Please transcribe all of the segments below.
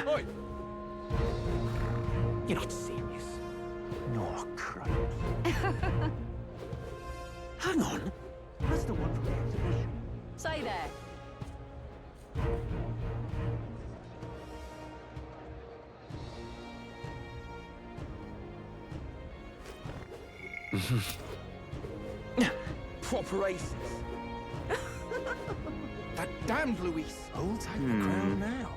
Oi! You're not serious. Nor crap. Hang on. That's the one from the exhibition. Say there. Proper aces. That damned Luis. Hold tight the crown now.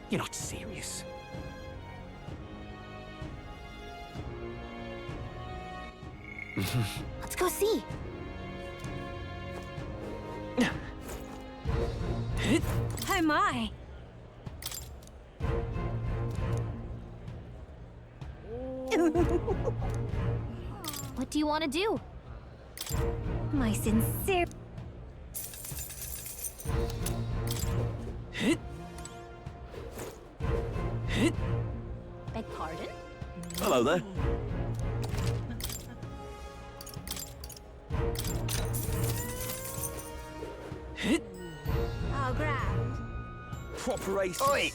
You're not serious. Let's go see. Oh my. What do you want to do? My sincere... Beg pardon? Hello there. Oh, grand. Proper aces. Oi!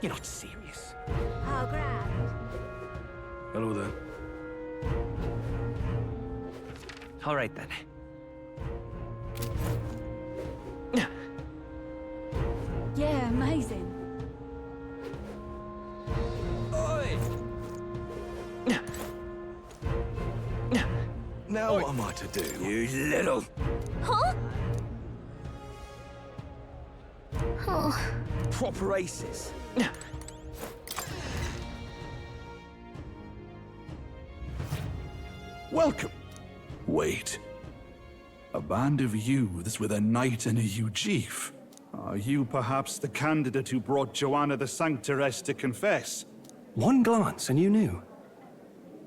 You're not serious. Oh, grand. Hello there. All right then. Yeah, amazing. Oi! Now what am I to do? You little... Huh? Oh. Proper aces. Welcome. Wait. A band of youths with a knight and a chief. Are you perhaps the candidate who brought Joanna the Sanctoress to confess? One glance and you knew.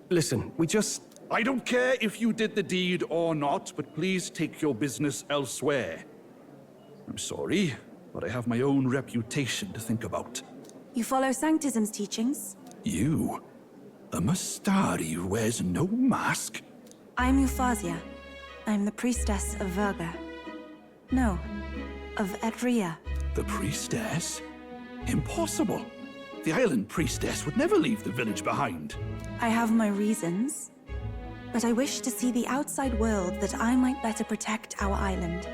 Listen, we just... I don't care if you did the deed or not, but please take your business elsewhere. I'm sorry, but I have my own reputation to think about. You follow Sanctism's teachings? You? A Mastari who wears no mask? I'm Euphausia. I'm the priestess of Verga. No, of Edria. The priestess? Impossible. The island priestess would never leave the village behind. I have my reasons, but I wish to see the outside world that I might better protect our island.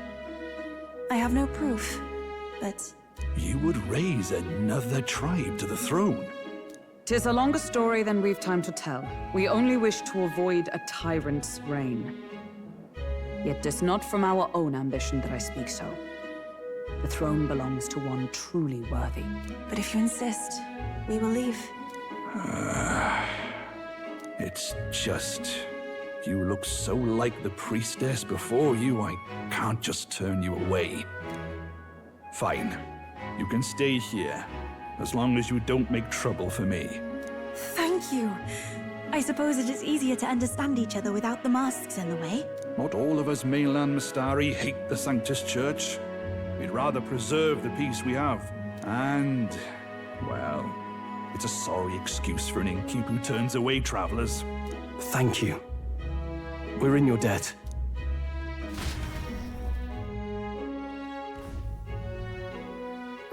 I have no proof, but... You would raise another tribe to the throne. 'Tis a longer story than we've time to tell. We only wish to avoid a tyrant's reign. Yet 'tis not from our own ambition that I speak so. The throne belongs to one truly worthy. But if you insist, we will leave. It's just... You look so like the priestess before you, I can't just turn you away. Fine. You can stay here, as long as you don't make trouble for me. Thank you. I suppose it is easier to understand each other without the masks in the way. Not all of us mainland Mastari hate the Sanctus Church. We'd rather preserve the peace we have. And, well, it's a sorry excuse for an innkeep who turns away travelers. Thank you. We're in your debt.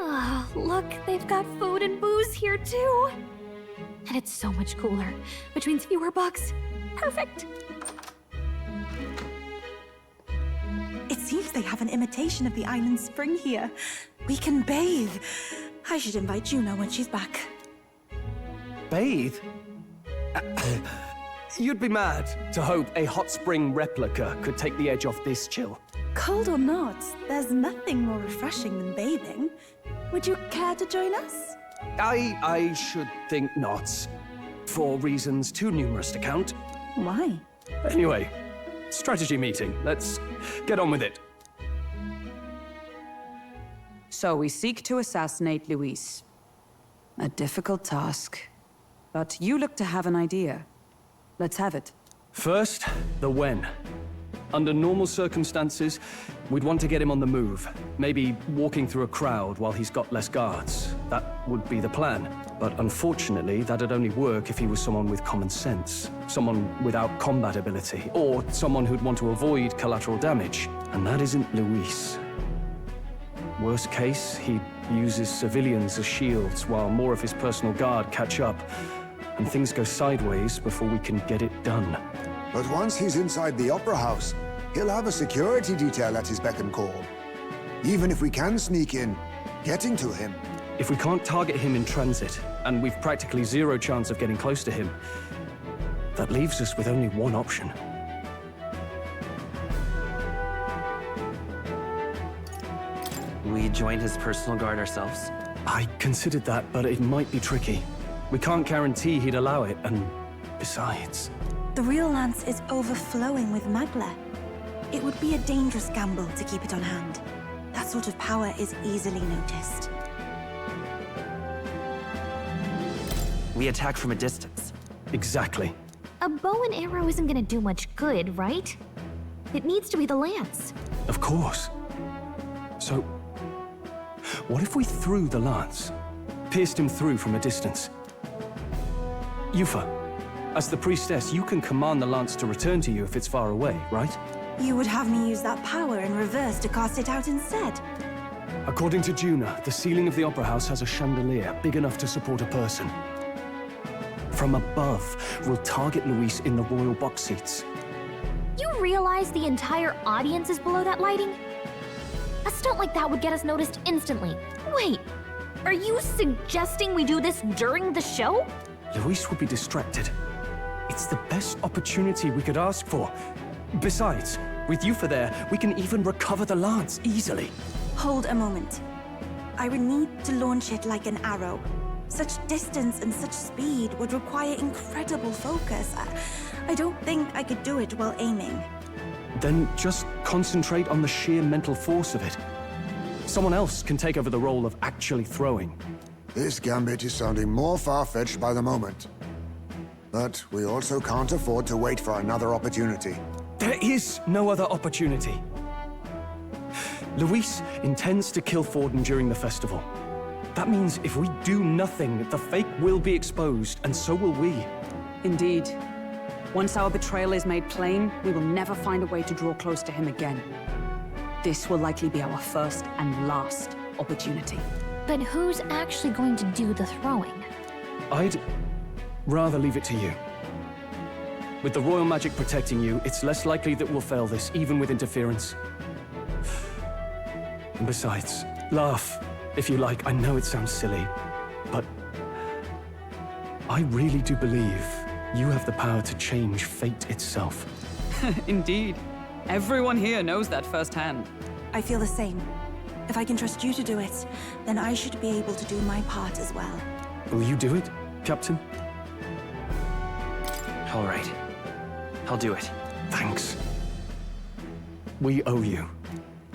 Oh, look, they've got food and booze here too. And it's so much cooler, which means fewer bugs. Perfect. It seems they have an imitation of the island spring here. We can bathe. I should invite Juno when she's back. Bathe? You'd be mad to hope a hot spring replica could take the edge off this chill. Cold or not, there's nothing more refreshing than bathing. Would you care to join us? I should think not. For reasons too numerous to count. Why? Anyway, strategy meeting. Let's get on with it. So we seek to assassinate Luis. A difficult task. But you look to have an idea. Let's have it. First, the when. Under normal circumstances, we'd want to get him on the move. Maybe walking through a crowd while he's got less guards. That would be the plan. But unfortunately, that'd only work if he was someone with common sense. Someone without combat ability. Or someone who'd want to avoid collateral damage. And that isn't Luis. Worst case, he uses civilians as shields while more of his personal guard catch up. And things go sideways before we can get it done. But once he's inside the Opera House, he'll have a security detail at his beck and call. Even if we can sneak in, getting to him. If we can't target him in transit, and we've practically zero chance of getting close to him, that leaves us with only one option. We join his personal guard ourselves? I considered that, but it might be tricky. We can't guarantee he'd allow it, and besides... The real lance is overflowing with magla. It would be a dangerous gamble to keep it on hand. That sort of power is easily noticed. We attack from a distance. Exactly. A bow and arrow isn't gonna do much good, right? It needs to be the lance. Of course. So, what if we threw the lance? Pierced him through from a distance? Yufa, as the priestess, you can command the lance to return to you if it's far away, right? You would have me use that power in reverse to cast it out instead. According to Juna, the ceiling of the Opera House has a chandelier big enough to support a person. From above, we'll target Luis in the royal box seats. You realize the entire audience is below that lighting? A stunt like that would get us noticed instantly. Wait, are you suggesting we do this during the show? Luis would be distracted. It's the best opportunity we could ask for. Besides, with Yufa there, we can even recover the lance easily. Hold a moment. I would need to launch it like an arrow. Such distance and such speed would require incredible focus. I don't think I could do it while aiming. Then just concentrate on the sheer mental force of it. Someone else can take over the role of actually throwing. This gambit is sounding more far-fetched by the moment. But we also can't afford to wait for another opportunity. There is no other opportunity. Luis intends to kill Forden during the festival. That means if we do nothing, the fake will be exposed, and so will we. Indeed. Once our betrayal is made plain, we will never find a way to draw close to him again. This will likely be our first and last opportunity. But who's actually going to do the throwing? I'd rather leave it to you. With the royal magic protecting you, it's less likely that we'll fail this, even with interference. And besides, laugh, if you like. I know it sounds silly, but I really do believe you have the power to change fate itself. Indeed. Everyone here knows that firsthand. I feel the same. If I can trust you to do it, then I should be able to do my part as well. Will you do it, Captain? All right. I'll do it. Thanks. We owe you.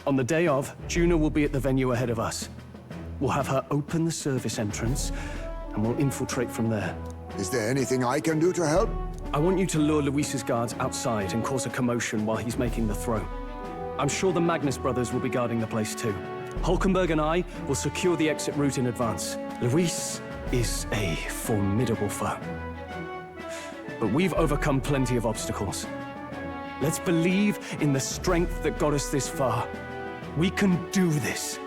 On the day of, Juna will be at the venue ahead of us. We'll have her open the service entrance, and we'll infiltrate from there. Is there anything I can do to help? I want you to lure Luis's guards outside and cause a commotion while he's making the throw. I'm sure the Magnus brothers will be guarding the place too. Hulkenberg and I will secure the exit route in advance. Luis is a formidable foe. But we've overcome plenty of obstacles. Let's believe in the strength that got us this far. We can do this.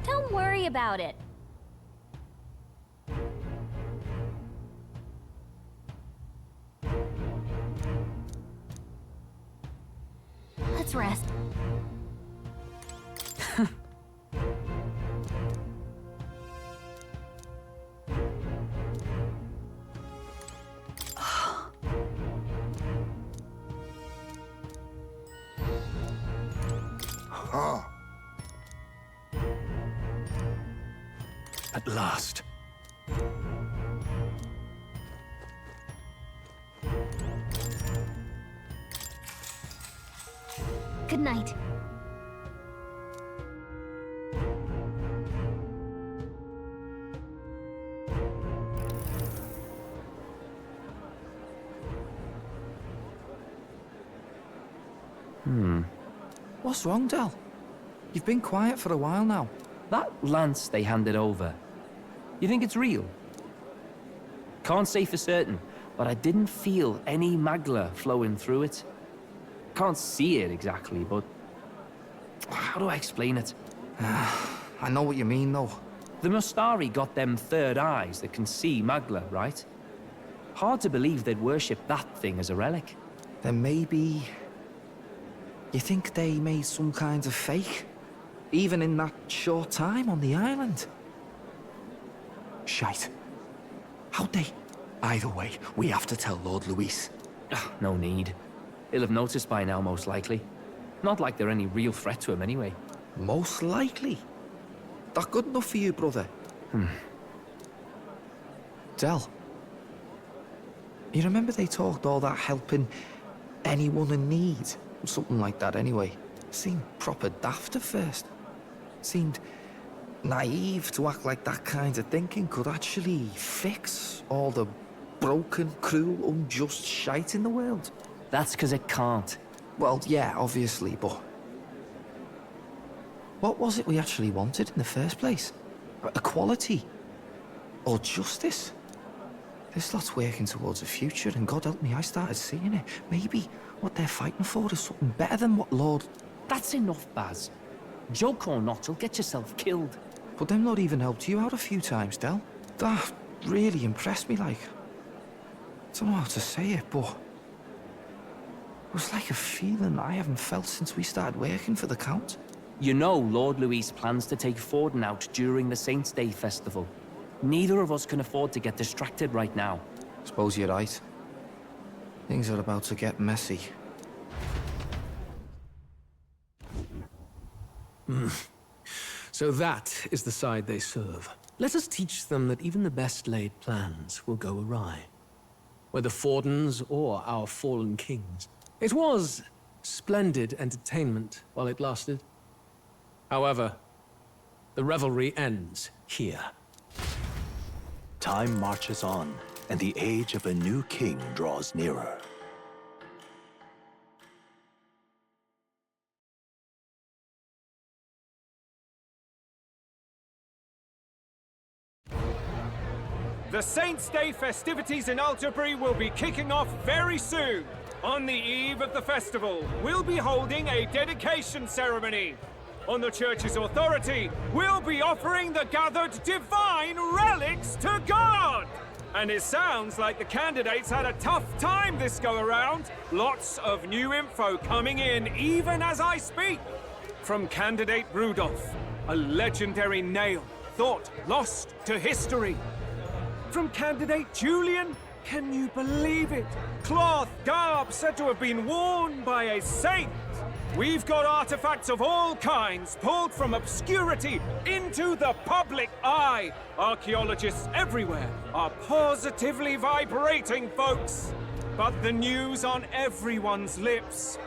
Don't worry about it. Let's rest. Ah, At last. Good night. What's wrong, Del? You've been quiet for a while now. That lance they handed over, you think it's real? Can't say for certain, but I didn't feel any magla flowing through it. Can't see it exactly, but how do I explain it? I know what you mean, though. The Mustari got them third eyes that can see magla, right? Hard to believe they'd worship that thing as a relic. Then maybe... You think they made some kind of fake? Even in that short time on the island? Shite. How'd they? Either way, we have to tell Lord Luis. No need. He'll have noticed by now, most likely. Not like they're any real threat to him anyway. Most likely. That good enough for you, brother? Del. You remember they talked all that helping anyone in need? Something like that anyway. Seemed proper daft at first. Seemed naive to act like that kind of thinking could actually fix all the broken, cruel, unjust shite in the world. That's because it can't. Well, yeah, obviously, but... What was it we actually wanted in the first place? Equality? Or justice? This lot's working towards a future, and God help me, I started seeing it. Maybe what they're fighting for is something better than what Lord... That's enough, Baz. Joke or not, you'll get yourself killed. But them not even helped you out a few times, Del. That really impressed me, like... I don't know how to say it, but... It was like a feeling I haven't felt since we started working for the Count. You know Lord Luis plans to take Forden out during the Saints' Day festival. Neither of us can afford to get distracted right now. Suppose you're right. Things are about to get messy. So that is the side they serve. Let us teach them that even the best laid plans will go awry. Whether Forden's or our fallen kings. It was splendid entertainment while it lasted. However, the revelry ends here. Time marches on, and the age of a new king draws nearer. The Saints' Day festivities in Alderbury will be kicking off very soon. On the eve of the festival, we'll be holding a dedication ceremony. On the church's authority, we'll be offering the gathered divine relics to God! And it sounds like the candidates had a tough time this go-around. Lots of new info coming in even as I speak. From candidate Rudolph, a legendary nail thought lost to history. From candidate Julian, can you believe it? Cloth garb said to have been worn by a saint. We've got artifacts of all kinds pulled from obscurity into the public eye. Archaeologists everywhere are positively vibrating, folks. But the news on everyone's lips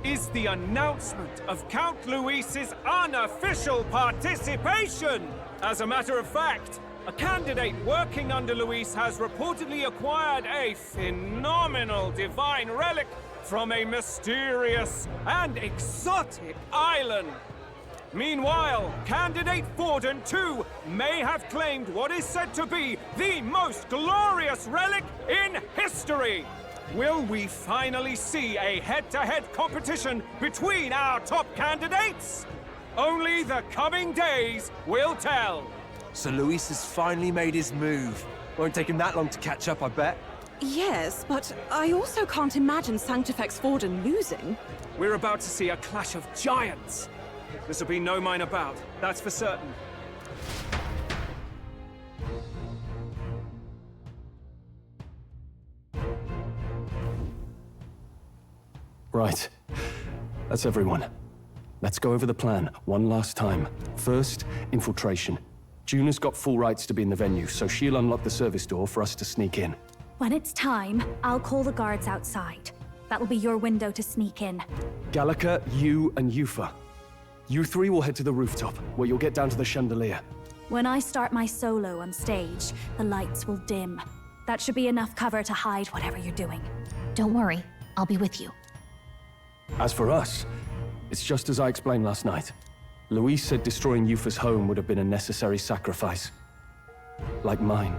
is the announcement of Count Luis's unofficial participation. As a matter of fact, a candidate working under Luis has reportedly acquired a phenomenal divine relic from a mysterious and exotic island. Meanwhile, candidate Forden, too, may have claimed what is said to be the most glorious relic in history. Will we finally see a head-to-head competition between our top candidates? Only the coming days will tell. So Luis has finally made his move. Won't take him that long to catch up, I bet. Yes, but I also can't imagine Sanctifex Forden losing. We're about to see a clash of giants. This will be no mine about, that's for certain. Right. That's everyone. Let's go over the plan one last time. First, infiltration. Juna's got full rights to be in the venue, so she'll unlock the service door for us to sneak in. When it's time, I'll call the guards outside. That'll be your window to sneak in. Gallica, you, and Yufa. You three will head to the rooftop, where you'll get down to the chandelier. When I start my solo on stage, the lights will dim. That should be enough cover to hide whatever you're doing. Don't worry, I'll be with you. As for us, it's just as I explained last night. Luis said destroying Yufa's home would have been a necessary sacrifice. Like mine.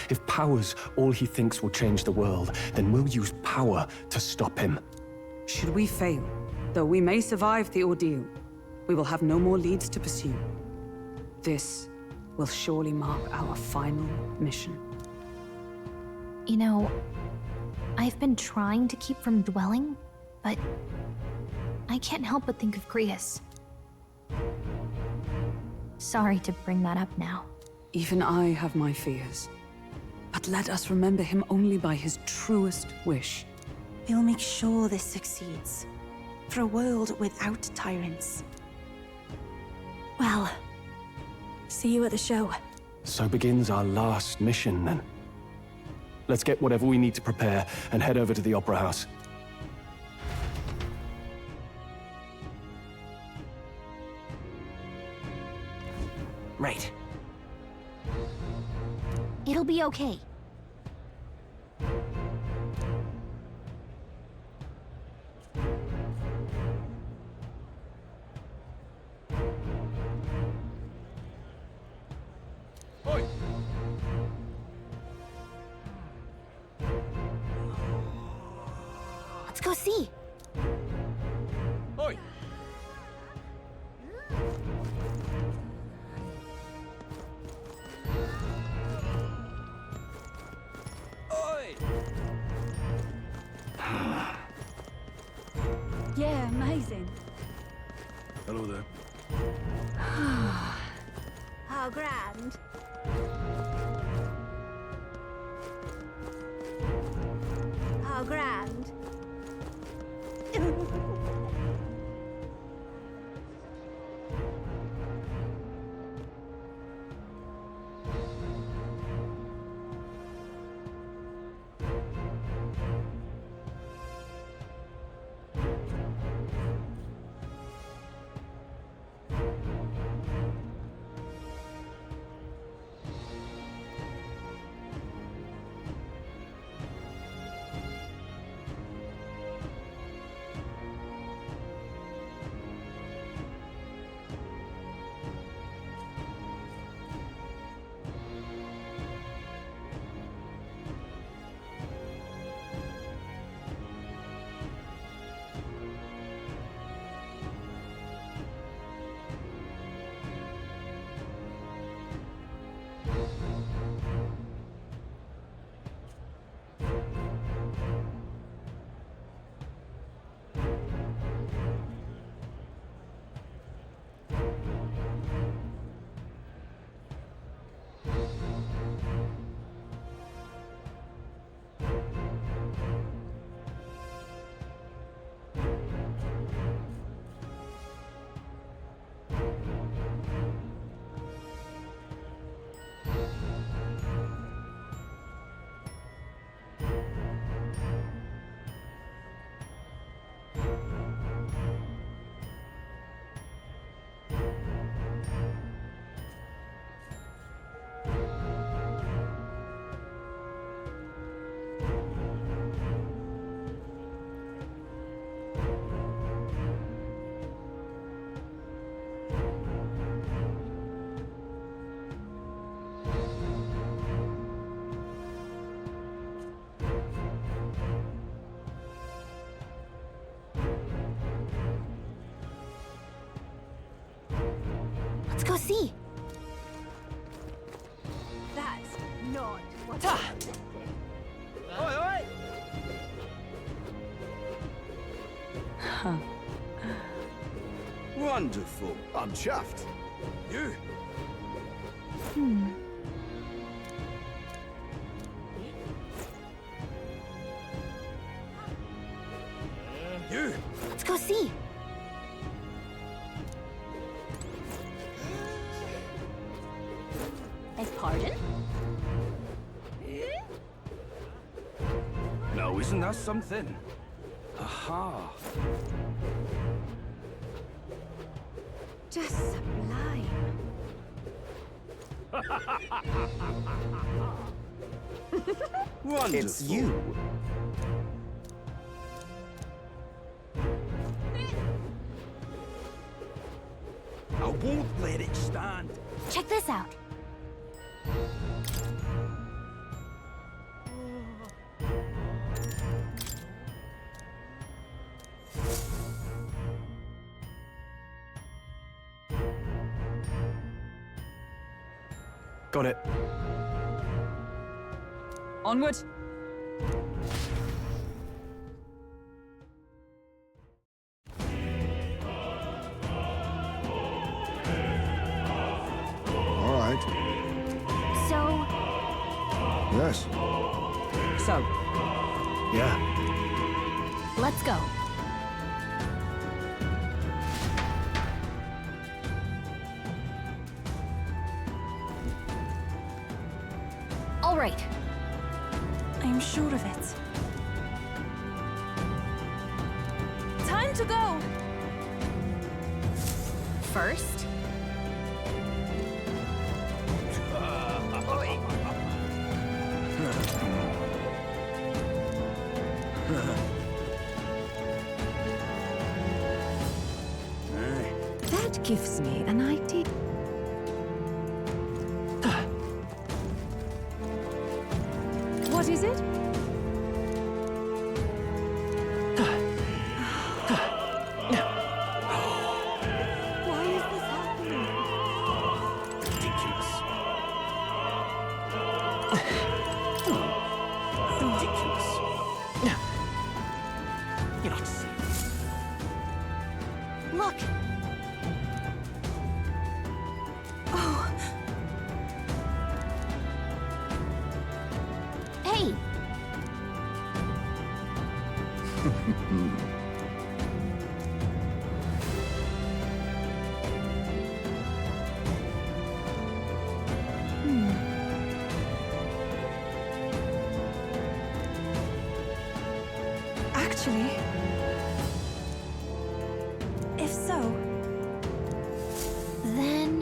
If power's all he thinks will change the world, then we'll use power to stop him. Should we fail, though we may survive the ordeal, we will have no more leads to pursue. This will surely mark our final mission. You know, I've been trying to keep from dwelling, but I can't help but think of Grius. Sorry to bring that up now. Even I have my fears. But let us remember him only by his truest wish. We'll make sure this succeeds. For a world without tyrants. Well, see you at the show. So begins our last mission, then. Let's get whatever we need to prepare and head over to the Opera House. Right. It'll be okay. Oi! Let's go see. Oi! Yeah, amazing. Hello there. How grand. How grand. Let's go see. That's not what Ta! I expected. Oi, oi! Wonderful. I'm chuffed. You. You. Let's go see. Beg pardon? Now, isn't that something? Aha. Just sublime. Wonderful. It's you. won't let it stand. Check this out. Got it. Onward. All right. So, Yes. So, Yeah. let's go. All right. I'm sure of it. Time to go! First, That gives me an idea. What is it? Why is this happening? Ridiculous. Ridiculous. You're not serious. look. Oh, Hey, actually, if so, then...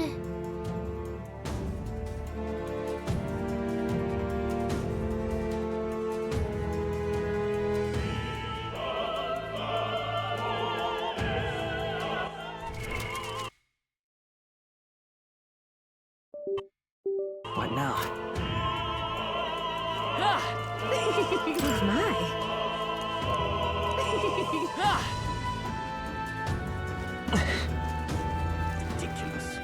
What now? Oh my. Ridiculous.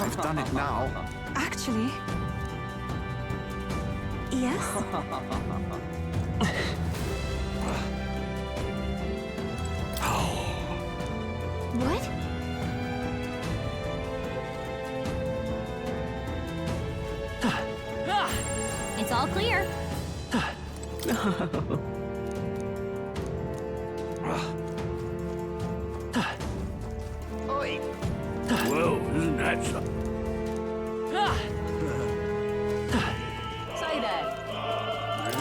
I've done it now. actually, yes. What? It's all clear. Whoa, isn't that something? say there.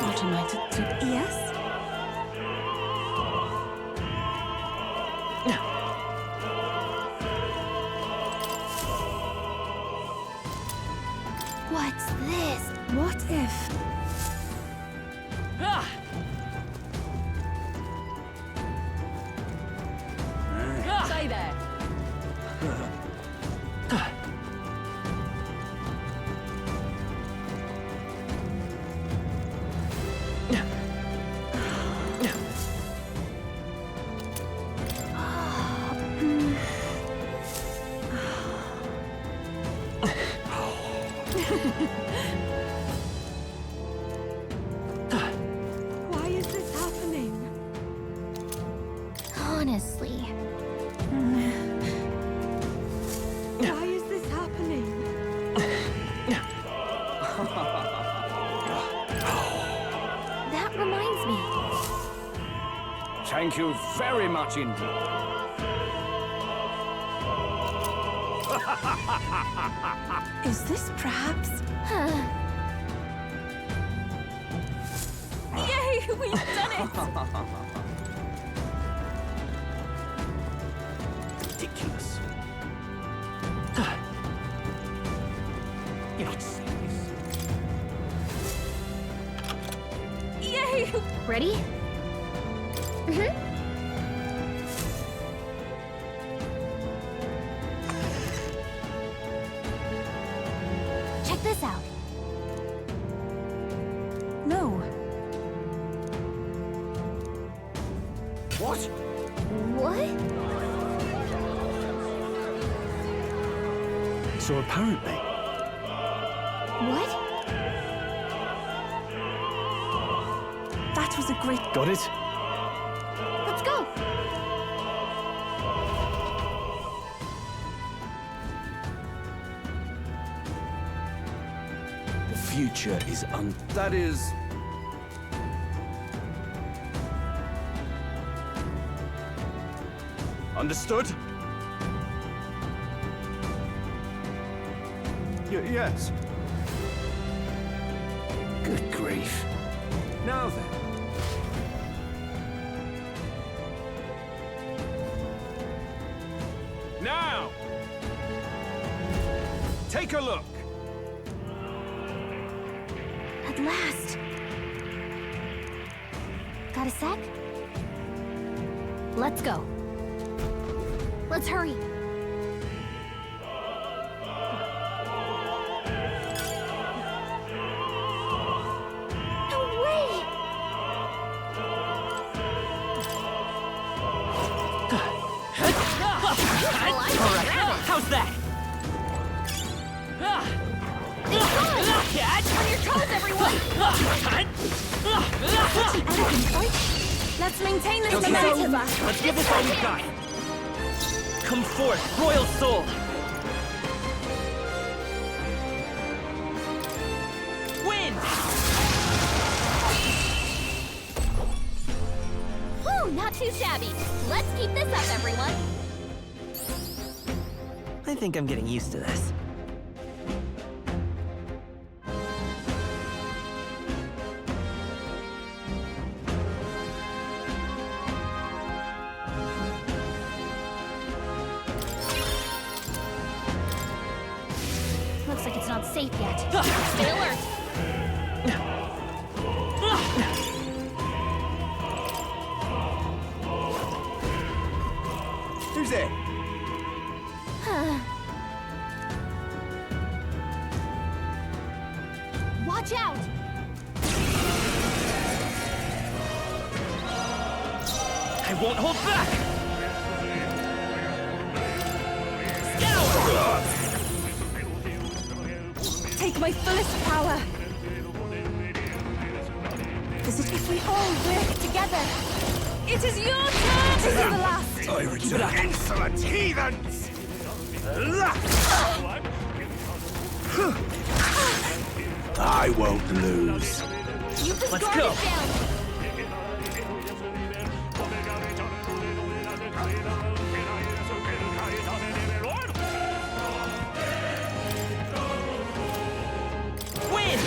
What am I to do? Yes? What's this? What if? Say there. Why is this happening? Honestly. Why is this happening? That reminds me. Thank you very much indeed. Is this perhaps? Yay, we've done it! Ridiculous. You're not serious. Yay! Ready? Check this out. No. What? What? So apparently, What? That was a great... got it? Let's go. The future is That is... Understood? Yes. Good grief. Now then. Now! Take a look. At last. Got a sec? Let's go. Let's hurry. No way! How's that? On your toes, everyone! Let's maintain this Okay. momentum. Let's give this all we got. Come forth, royal soul. Win! Whew, not too shabby. Let's keep this up, everyone. I think I'm getting used to this. Looks like it's not safe yet. Stay alert. Who's there? Watch out! I won't hold back! Take my fullest power. Is it if we all work together? It is your turn! This is the last! I return. Insolent heathens! I won't lose. You just Let's guard go. it down. Win!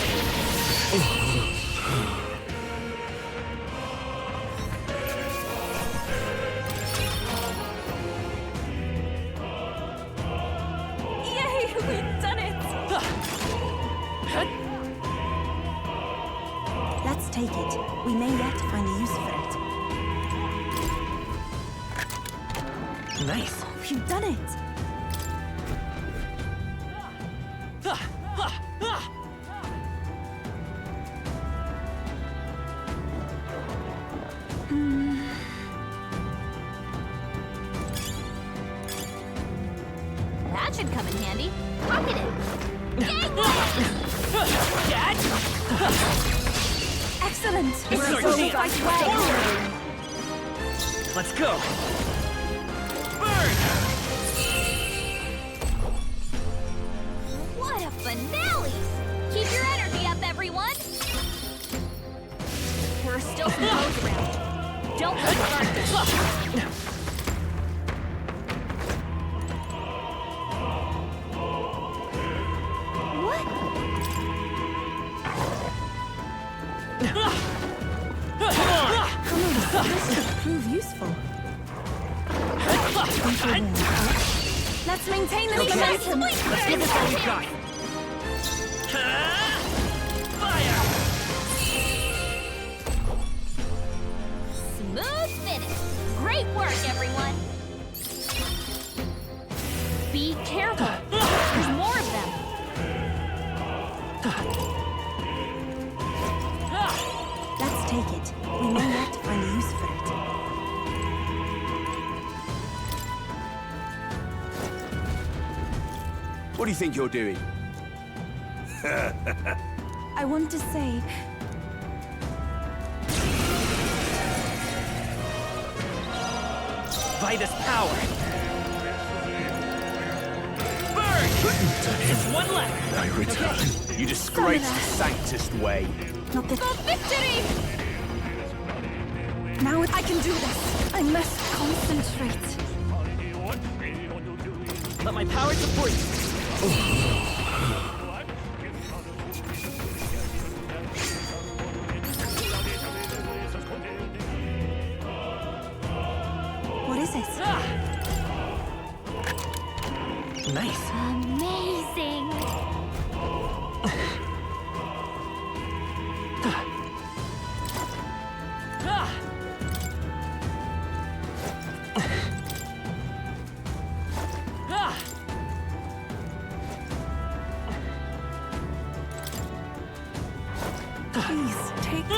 Yay! We've done it! Let's take it. We may yet find a use for it. Nice. We've done it! That should come in handy. Pocket it. Excellent! This is our chance. Fight well. Let's go. Burn! What a finale! Keep your energy up, everyone! There are still some foes around. Don't let it guard them. What? This could prove useful. Let's maintain this momentum. Let's give this all we got. Fire! Smooth finish. Great work, everyone. Be careful. There's more of them. Let's take it. We may yet find a use for it. What do you think you're doing? I want to say... Vitus power! Burn! Just one left! I return. You disgrace the Sanctist way. Not this... For victory! Now I can do this. I must concentrate. Let my power support you. What is it? Nice. Amazing. Please, take...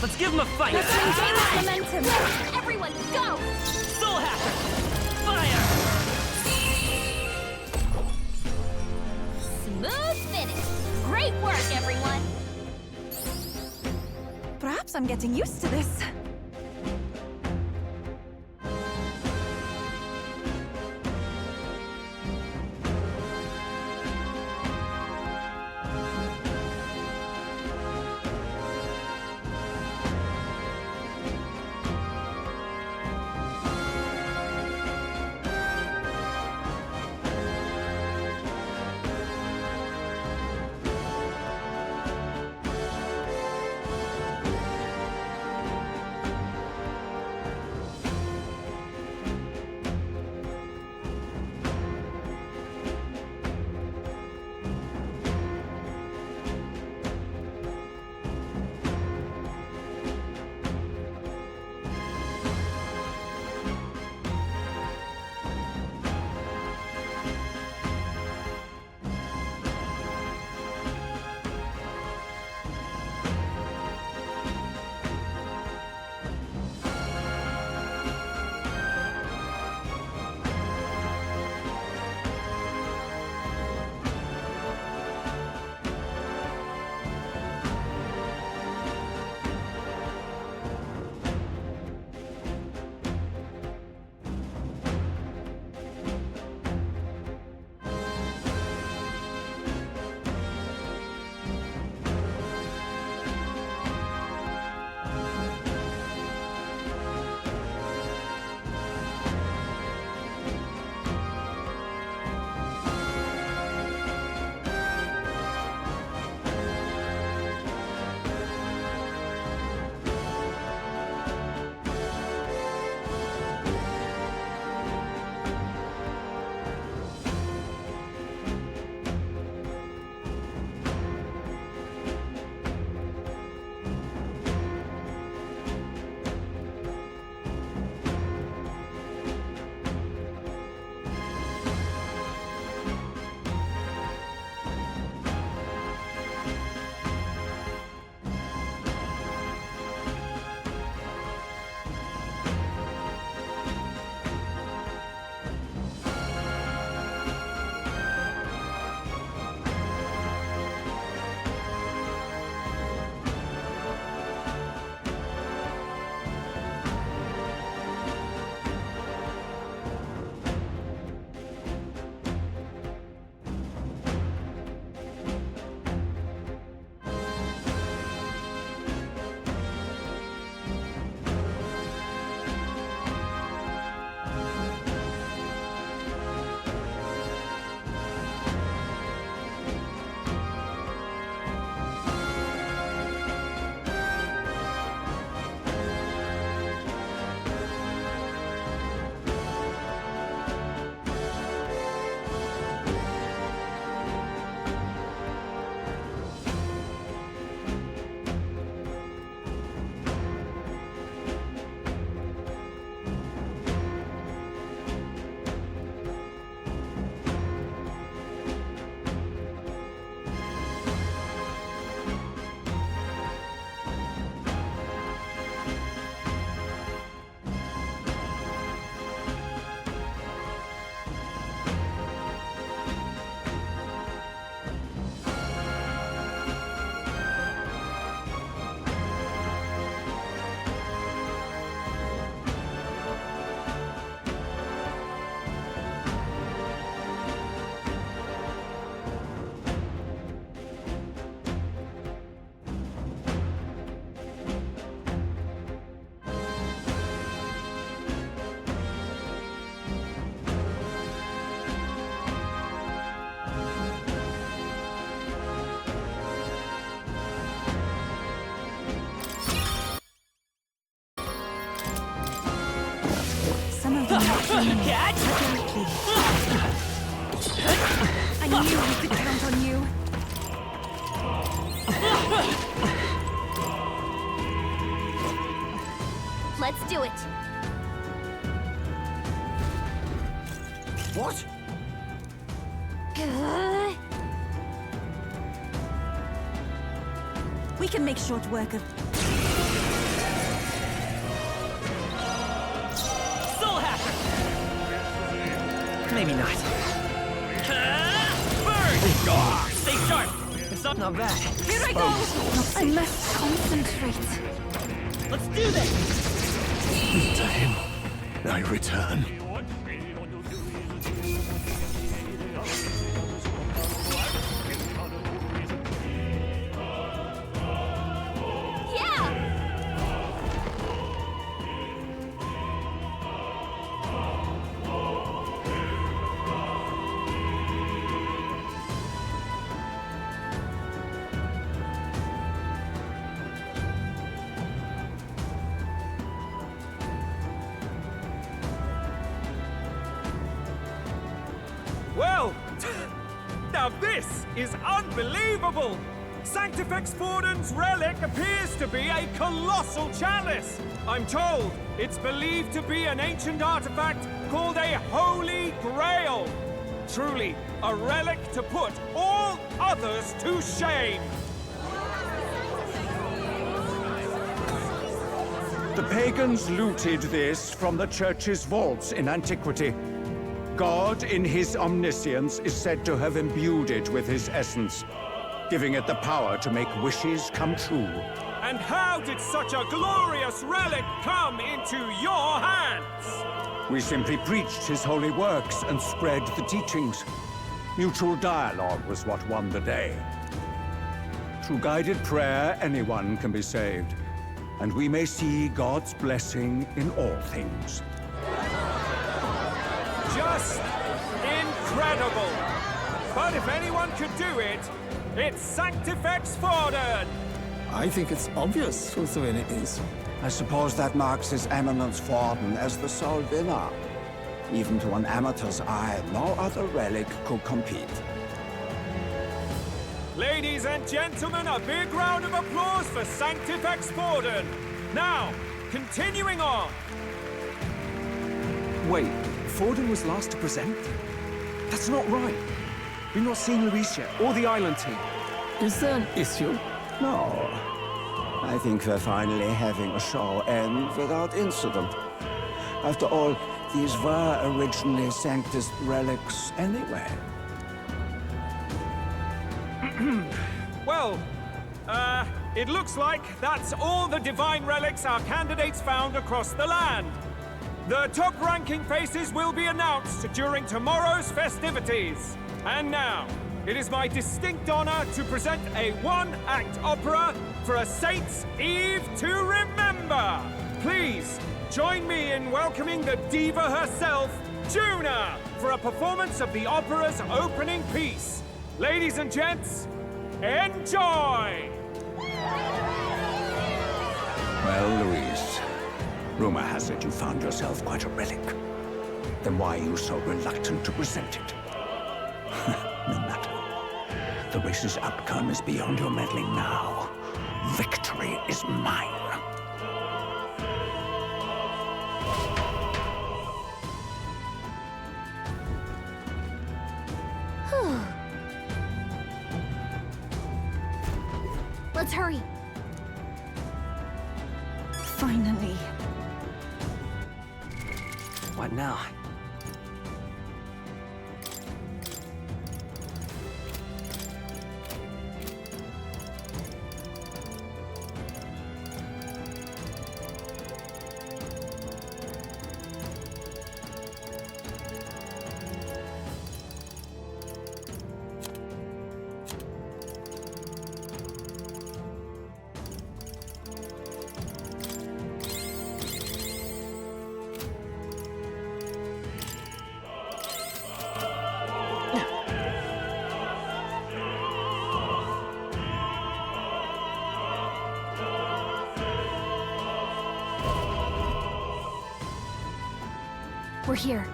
Let's give him a fight! Let's maintain this momentum! Everyone, go! Soul Hacker! Fire! Smooth finish. Great work, everyone. Perhaps I'm getting used to this. Catch! I knew we could count on you. Let's do it. What? We can make short work of... Soul Hacker! Maybe not. Burn! Stay sharp! It's not bad. Here I go! I must concentrate. Let's do this! To him, I return. Yeah! Well, now this is unbelievable! Sanctifex Forden's relic appears to be a colossal chalice. I'm told it's believed to be an ancient artifact called a Holy Grail. Truly, a relic to put all others to shame. The pagans looted this from the church's vaults in antiquity. God, in his omniscience, is said to have imbued it with his essence, giving it the power to make wishes come true. And how did such a glorious relic come into your hands? We simply preached his holy works and spread the teachings. Mutual dialogue was what won the day. Through guided prayer, anyone can be saved, and we may see God's blessing in all things. Just incredible! But if anyone could do it, it's Sanctifex Forden! I think it's obvious whose win it is. I suppose that marks His Eminence Forden as the sole winner. Even to an amateur's eye, no other relic could compete. Ladies and gentlemen, a big round of applause for Sanctifex Forden! Now, continuing on. Wait, Forden was last to present? That's not right. We've not seen Luis yet, or the island team. Is there an issue? No. I think we're finally having a show end without incident. After all, these were originally Sanctus relics anyway. Well, it looks like that's all the divine relics our candidates found across the land. The top-ranking faces will be announced during tomorrow's festivities. And now, it is my distinct honor to present a one-act opera for a Saint's Eve to remember. Please, join me in welcoming the diva herself, Juna, for a performance of the opera's opening piece. Ladies and gents, enjoy! Well, Luis, rumor has it you found yourself quite a relic. Then why are you so reluctant to present it? No matter. The race's outcome is beyond your meddling now. Victory is mine. Let's hurry. Finally. What now? We're here.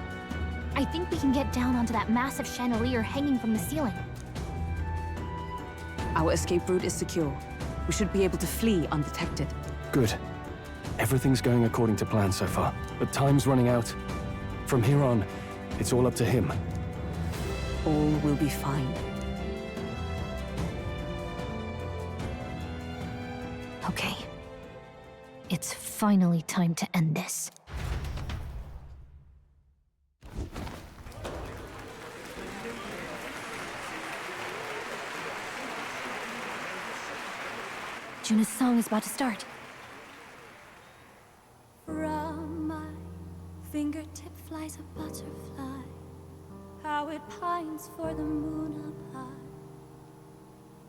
I think we can get down onto that massive chandelier hanging from the ceiling. Our escape route is secure. We should be able to flee undetected. Good. Everything's going according to plan so far, but time's running out. From here on, it's all up to him. All will be fine. Okay. It's finally time to end this. Juna's song is about to start. From my fingertip flies a butterfly, how it pines for the moon up high.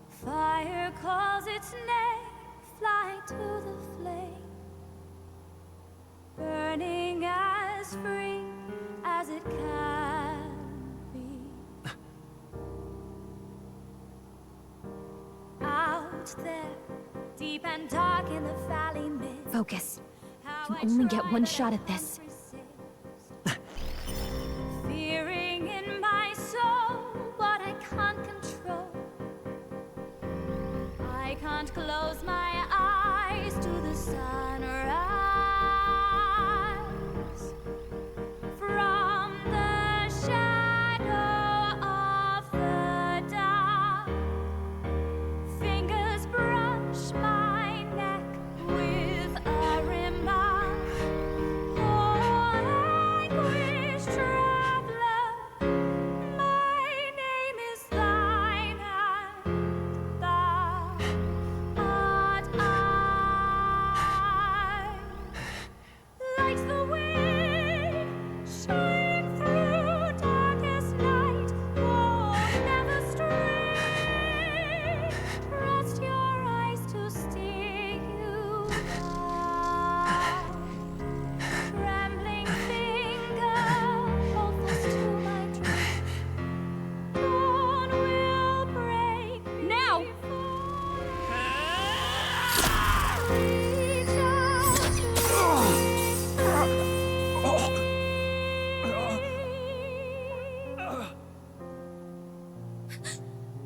Fire calls its name, fly to the flame, burning as free as it can be. Out there, deep and dark in the valley mist. Focus. You can only get one shot at this. Fearing in my soul what I can't control. I can't close my eyes to the sunrise. From the shadow of the dark, fingers brush my neck with a remark. Oh, anguish traveler, my name is thine, and thou art I. Like the wind, shine through darkest night. Oh, never stray. Trust your eyes to steer you by. Trembling finger, hold fast to my dream. Dawn will break now. Reach out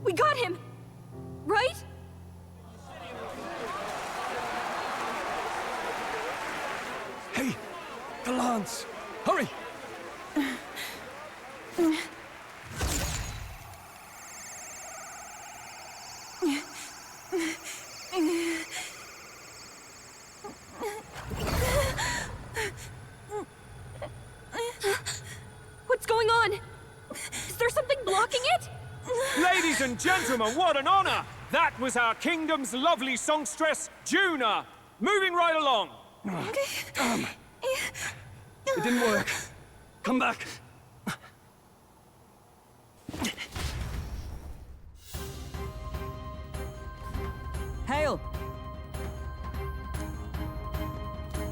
We got him! Right? Hey! The lance! Hurry! What's going on? Is there something blocking it? Ladies and gentlemen, what an honor! That was our kingdom's lovely songstress, Juna. Moving right along. It didn't work. Come back. Hail!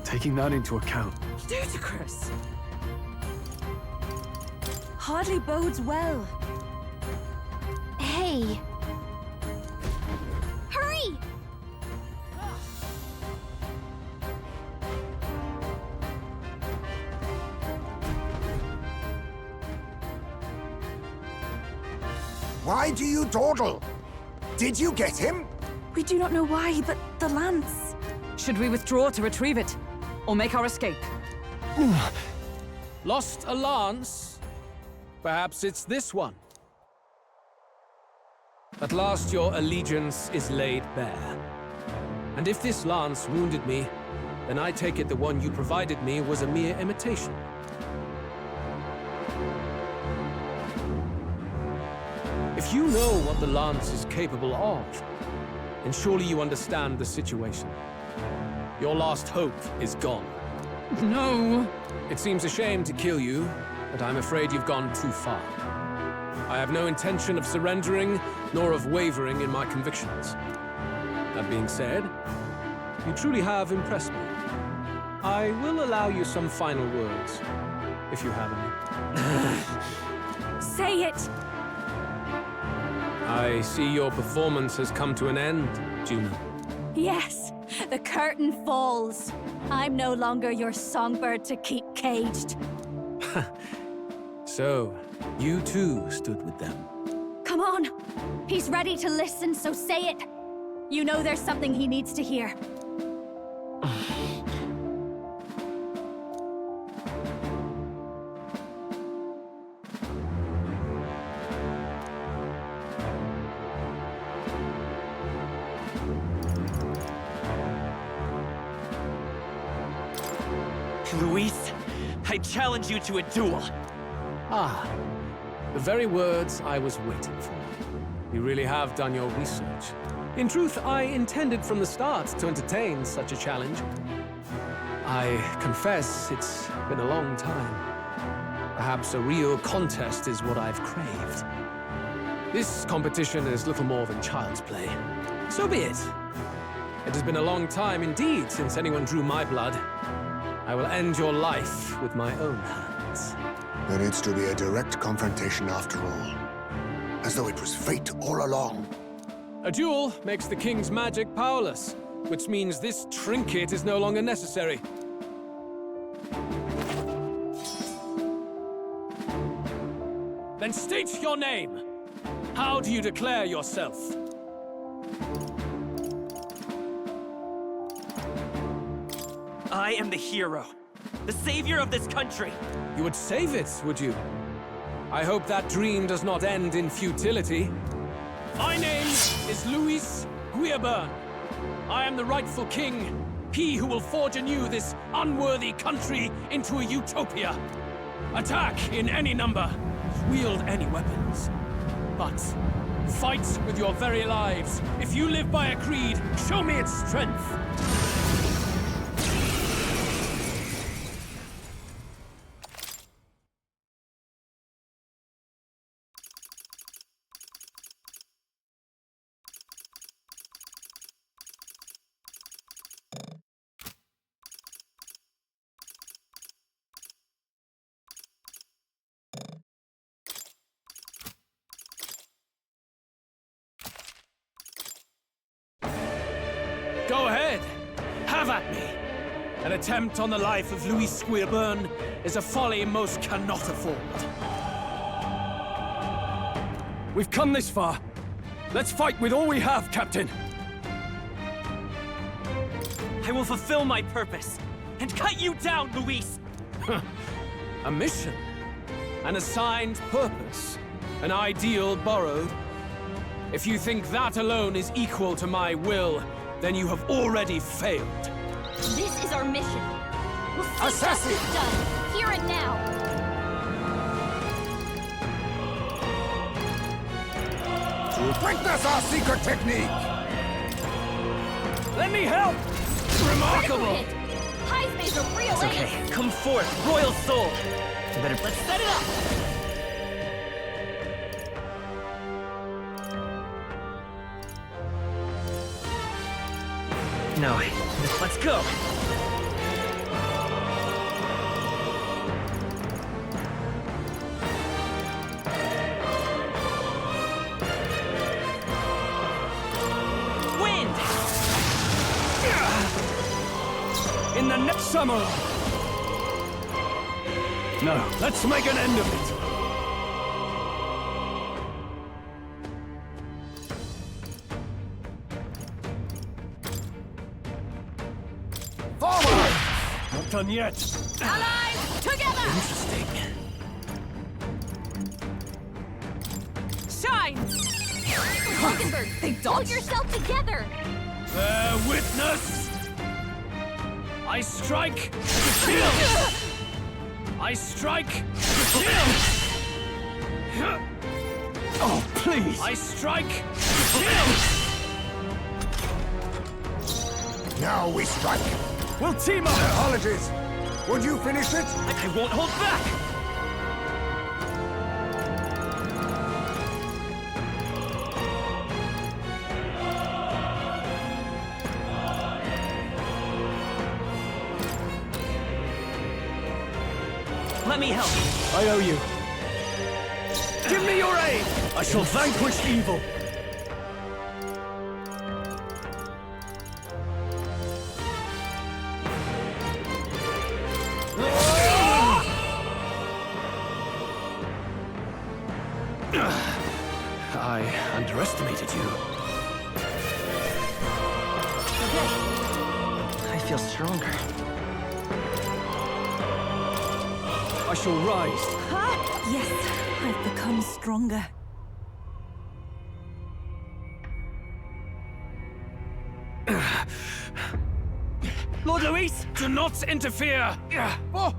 Taking that into account, Ludicrous! Hardly bodes well. Hey! Hurry! Why do you dawdle? Did you get him? We do not know why, but the lance. Should we withdraw to retrieve it? Or make our escape? Lost a lance? Perhaps it's this one. At last your allegiance is laid bare. And if this lance wounded me, then I take it the one you provided me was a mere imitation. If you know what the lance is capable of, then surely you understand the situation. Your last hope is gone. No! It seems a shame to kill you, but I'm afraid you've gone too far. I have no intention of surrendering, nor of wavering in my convictions. That being said, you truly have impressed me. I will allow you some final words, if you have any. Say it! I see your performance has come to an end, Juna. Yes, the curtain falls. I'm no longer your songbird to keep caged. So, you too stood with them. Come on! He's ready to listen, so say it! You know there's something he needs to hear. Luis, I challenge you to a duel. Ah, the very words I was waiting for. You really have done your research. In truth, I intended from the start to entertain such a challenge. I confess it's been a long time. Perhaps a real contest is what I've craved. This competition is little more than child's play. So be it. It has been a long time indeed since anyone drew my blood. I will end your life with my own hands. There needs to be a direct confrontation after all. As though it was fate all along. A duel makes the king's magic powerless, which means this trinket is no longer necessary. Then state your name. How do you declare yourself? I am the hero, the savior of this country. You would save it, would you? I hope that dream does not end in futility. My name is Luis Guillaburn. I am the rightful king, he who will forge anew this unworthy country into a utopia. Attack in any number, wield any weapons. But fight with your very lives. If you live by a creed, show me its strength. Go ahead! Have at me! An attempt on the life of Luis Guillaburn is a folly most cannot afford. We've come this far. Let's fight with all we have, Captain! I will fulfill my purpose and cut you down, Luis! A mission, an assigned purpose, an ideal borrowed. If you think that alone is equal to my will, then you have already failed. This is our mission. We'll see Assassin! justice done, here and now. To witness our secret technique! Let me help! Remarkable! High's made a real It's okay. Come forth, royal soul. Let's set it up. No, let's go. Wind! In the next summer! No, let's make an end of it. Forward! Not done yet. Allies, together! Interesting. Shine! Hulkenberg, pull yourself together! Bear witness! I strike to kill! I strike to kill! Oh, please! I strike to kill! Now we strike. We'll team up! Apologies. Would you finish it? I won't hold back! Let me help. I owe you. Give me your aid! I shall vanquish evil! underestimated you. Okay. I feel stronger. I shall rise. Yes, I've become stronger. Lord Luis, do not interfere! Oh.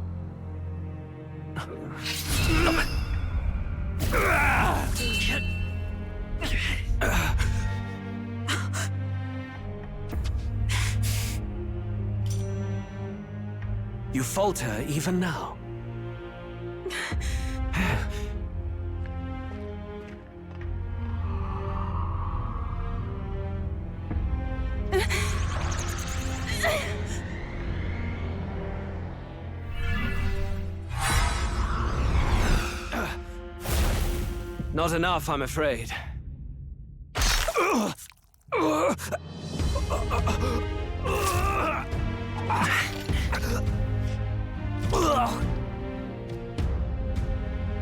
You falter even now. Not enough, I'm afraid.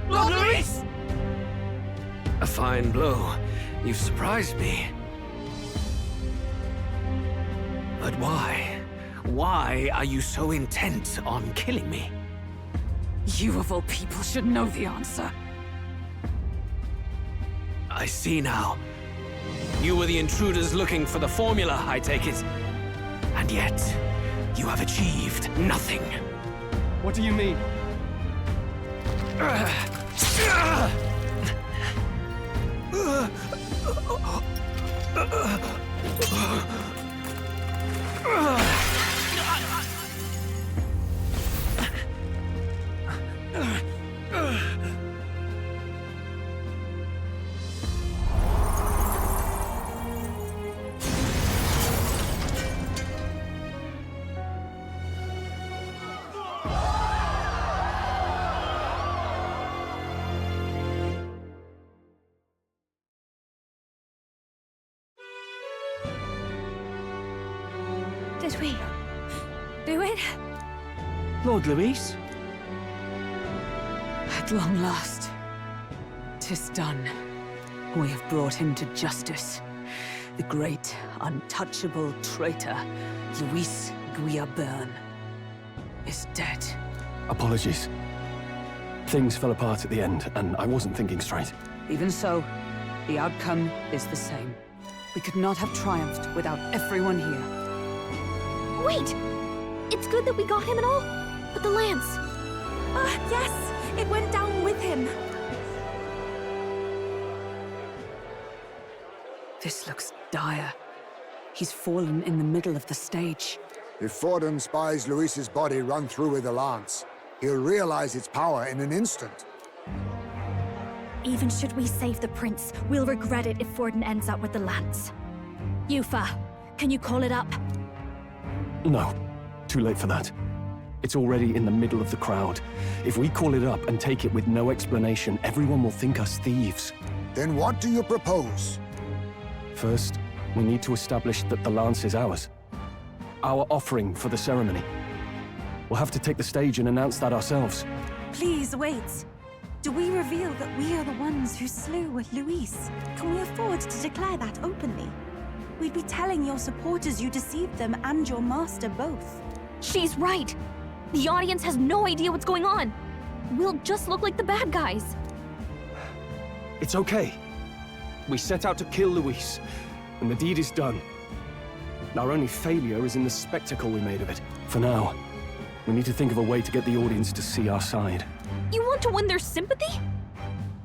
Lord Luis! A fine blow. You've surprised me. But why? Why are you so intent on killing me? You of all people should know the answer. I see now. You were the intruders looking for the formula, I take it. And yet, you have achieved nothing. What do you mean? Did we do it? Lord Luis? At long last, 'tis done. We have brought him to justice. The great, untouchable traitor, Luis Guillaburn, is dead. Apologies. Things fell apart at the end, and I wasn't thinking straight. Even so, the outcome is the same. We could not have triumphed without everyone here. Wait! It's good that we got him and all, but the lance... Yes! It went down with him! This looks dire. He's fallen in the middle of the stage. If Forden spies Luis's body run through with a lance, he'll realize its power in an instant. Even should we save the prince, we'll regret it if Forden ends up with the lance. Yufa, can you call it up? No. Too late for that. It's already in the middle of the crowd. If we call it up and take it with no explanation, everyone will think us thieves. Then what do you propose? First, we need to establish that the lance is ours. Our offering for the ceremony. We'll have to take the stage and announce that ourselves. Please, wait. Do we reveal that we are the ones who slew Luis? Can we afford to declare that openly? We'd be telling your supporters you deceived them and your master both. She's right! The audience has no idea what's going on! We'll just look like the bad guys. It's okay. We set out to kill Luis, and the deed is done. Our only failure is in the spectacle we made of it. For now, we need to think of a way to get the audience to see our side. You want to win their sympathy?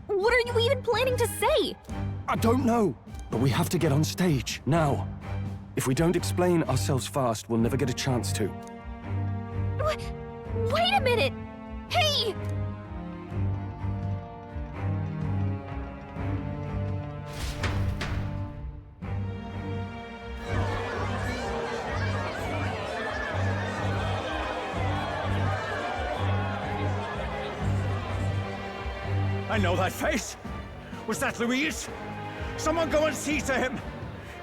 What are you even planning to say? I don't know, but we have to get on stage, now. If we don't explain ourselves fast, we'll never get a chance to. Wait a minute! Hey! I know that face. Was that Luis? Someone go and see to him.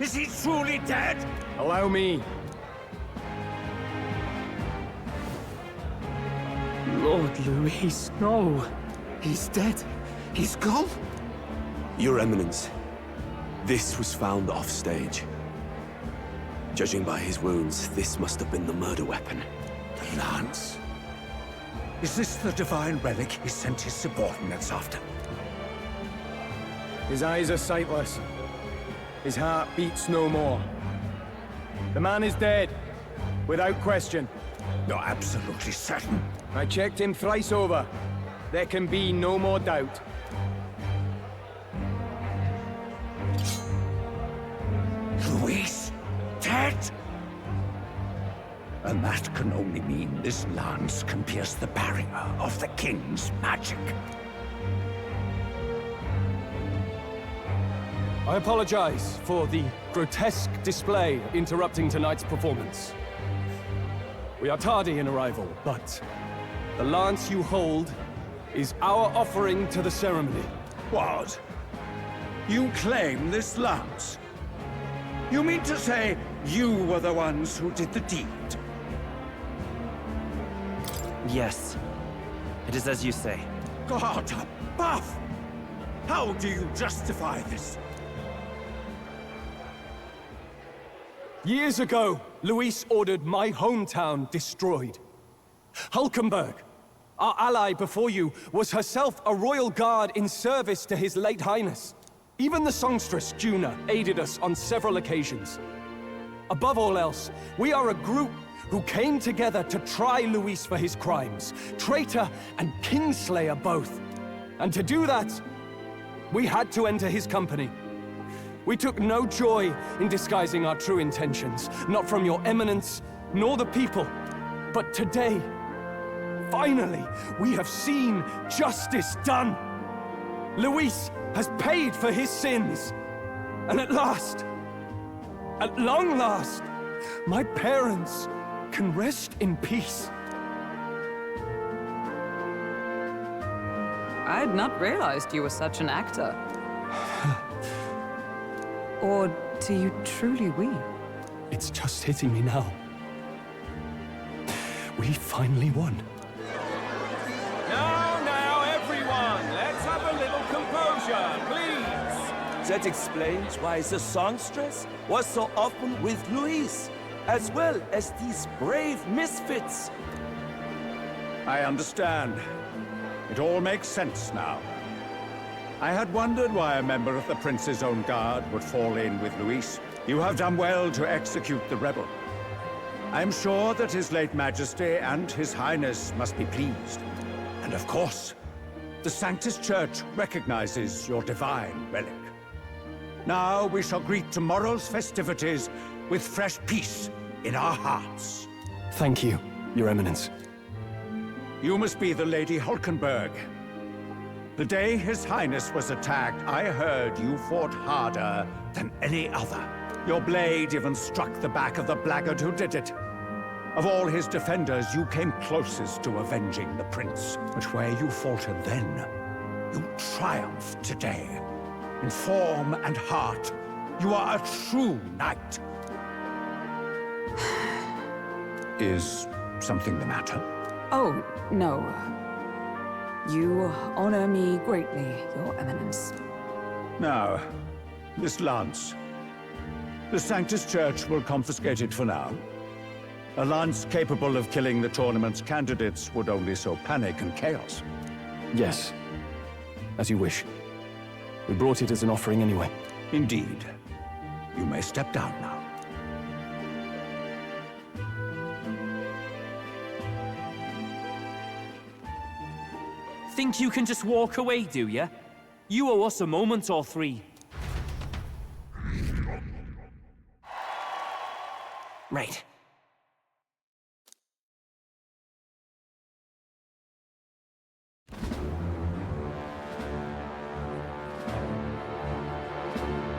Is he truly dead? Allow me. Lord Luis, no. He's dead. He's gone. Your Eminence, This was found offstage. Judging by his wounds, this must have been the murder weapon. The lance? Is this the divine relic he sent his subordinates after? His eyes are sightless. His heart beats no more. The man is dead, without question. You're absolutely certain? I checked him thrice over. There can be no more doubt. Luis, dead? And that can only mean this lance can pierce the barrier of the king's magic. I apologize for the grotesque display interrupting tonight's performance. We are tardy in arrival, but the lance you hold is our offering to the ceremony. What? You claim this lance? You mean to say you were the ones who did the deed? Yes. It is as you say. God above! How do you justify this? Years ago, Luis ordered my hometown destroyed. Hulkenberg, our ally before you, was herself a royal guard in service to his late highness. Even the songstress, Juna, aided us on several occasions. Above all else, we are a group who came together to try Luis for his crimes, traitor and kingslayer both. And to do that, we had to enter his company. We took no joy in disguising our true intentions, not from your eminence, nor the people. But today, finally, we have seen justice done. Luis has paid for his sins. And at last, at long last, my parents can rest in peace. I had not realized you were such an actor. Or do you truly weep? It's just hitting me now. We finally won. Now, everyone, let's have a little composure, please. That explains why the songstress was so often with Luis, as well as these brave misfits. I understand. It all makes sense now. I had wondered why a member of the Prince's own guard would fall in with Luis. You have done well to execute the rebel. I'm sure that His late Majesty and His Highness must be pleased. And of course, the Sanctus Church recognizes your divine relic. Now we shall greet tomorrow's festivities with fresh peace in our hearts. Thank you, Your Eminence. You must be the Lady Hulkenberg. The day His Highness was attacked, I heard you fought harder than any other. Your blade even struck the back of the blackguard who did it. Of all his defenders, you came closest to avenging the prince. But where you faltered then, you triumphed today. In form and heart, you are a true knight. Is something the matter? Oh, no. You honor me greatly, Your Eminence. Now, this lance. The Sanctus Church will confiscate it for now. A lance capable of killing the tournament's candidates would only sow panic and chaos. Yes. As you wish. We brought it as an offering anyway. Indeed. You may step down now. Think you can just walk away, do ya? You owe us a moment or three. Right.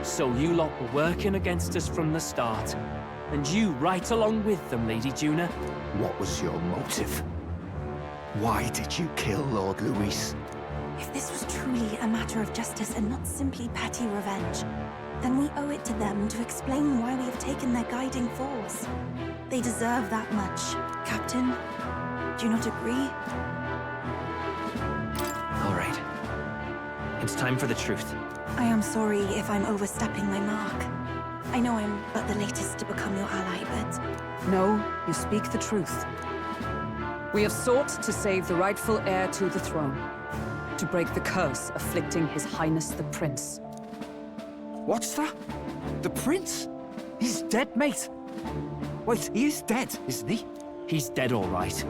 So you lot were working against us from the start. And you right along with them, Lady Juna. What was your motive? Why did you kill Lord Luis? If this was truly a matter of justice and not simply petty revenge, then we owe it to them to explain why we have taken their guiding force. They deserve that much. Captain, do you not agree? All right. it's time for the truth. I am sorry if I'm overstepping my mark. I know I'm but the latest to become your ally, but... No, you speak the truth. We have sought to save the rightful heir to the throne. To break the curse afflicting His Highness the Prince. What's that? The prince? He's dead, mate. Wait, he is dead, isn't he? He's dead, all right.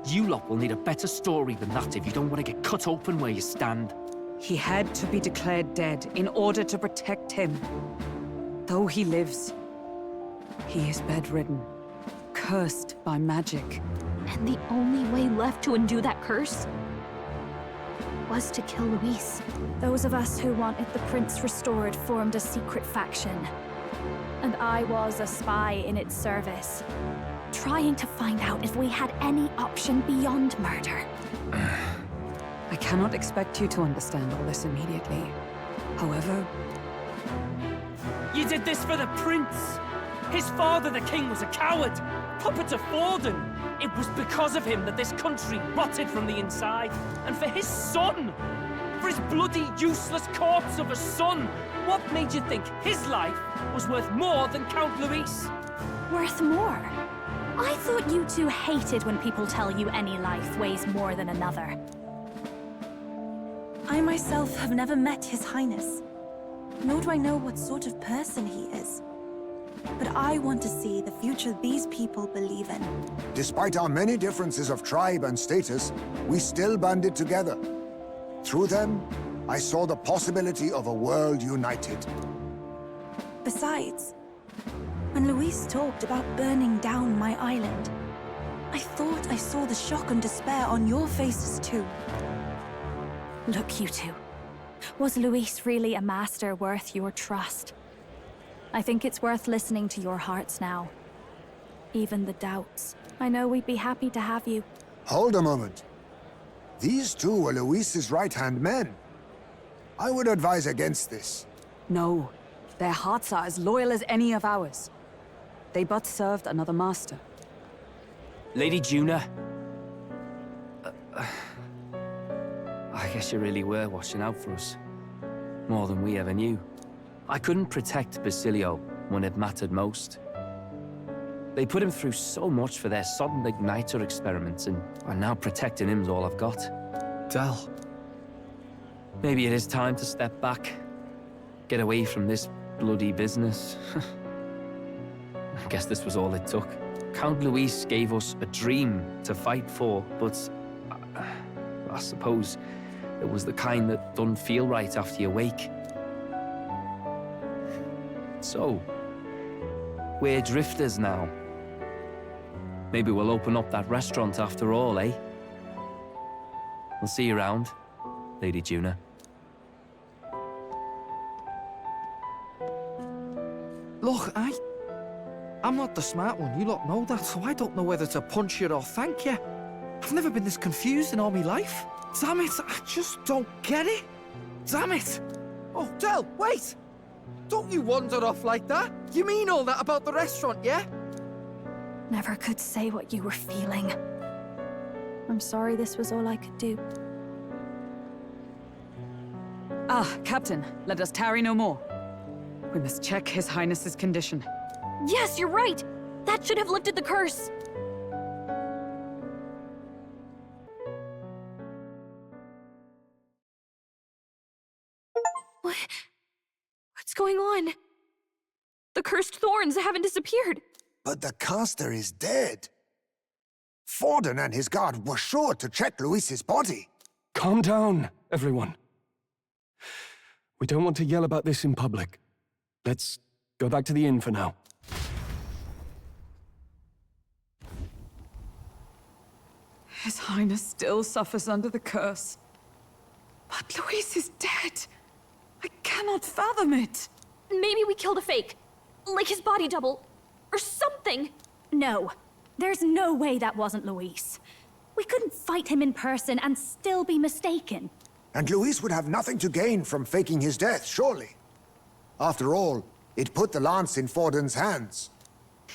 You lot will need a better story than that if you don't want to get cut open where you stand. He had to be declared dead in order to protect him. Though he lives, he is bedridden, cursed by magic. And the only way left to undo that curse was to kill Luis. Those of us who wanted the prince restored formed a secret faction. And I was a spy in its service, trying to find out if we had any option beyond murder. I cannot expect you to understand all this immediately. However... You did this for the prince! His father, the king, was a coward! Puppet to Forden! It was because of him that this country rotted from the inside. And for his son! For his bloody, useless corpse of a son! What made you think his life was worth more than Count Luis? Worth more? I thought you two hated when people tell you any life weighs more than another. I myself have never met His Highness. Nor do I know what sort of person he is. But I want to see the future these people believe in. Despite our many differences of tribe and status, we still banded together. Through them, I saw the possibility of a world united. Besides, when Luis talked about burning down my island, I thought I saw the shock and despair on your faces too. Look, you two. Was Luis really a master worth your trust? I think it's worth listening to your hearts now. Even the doubts. I know we'd be happy to have you. Hold a moment. These two were Luis's right-hand men. I would advise against this. No. Their hearts are as loyal as any of ours. They but served another master. Lady Juna. I guess you really were watching out for us. More than we ever knew. I couldn't protect Basilio when it mattered most. They put him through so much for their sudden igniter experiments, and now protecting him's all I've got. Del. Maybe it is time to step back. Get away from this bloody business. I guess this was all it took. Count Luis gave us a dream to fight for, but I suppose it was the kind that doesn't feel right after you wake. So, we're drifters now. Maybe we'll open up that restaurant after all, eh? We'll see you around, Lady Juna. Look, I'm not the smart one, you lot know that, so I don't know whether to punch you or thank you. I've never been this confused in all my life. Damn it, I just don't get it. Damn it. Oh, Del, wait! Don't you wander off like that? You mean all that about the restaurant, yeah? Never could say what you were feeling. I'm sorry this was all I could do. Ah, Captain, let us tarry no more. We must check His Highness's condition. Yes, you're right! That should have lifted the curse! What's going on? The cursed thorns haven't disappeared. But the caster is dead. Forden and his guard were sure to check Luis's body. Calm down, everyone. We don't want to yell about this in public. Let's go back to the inn for now. His Highness still suffers under the curse. But Luis is dead. I cannot fathom it. Maybe we killed a fake. Like his body double. Or something. No. There's no way that wasn't Luis. We couldn't fight him in person and still be mistaken. And Luis would have nothing to gain from faking his death, surely. After all, it put the lance in Forden's hands.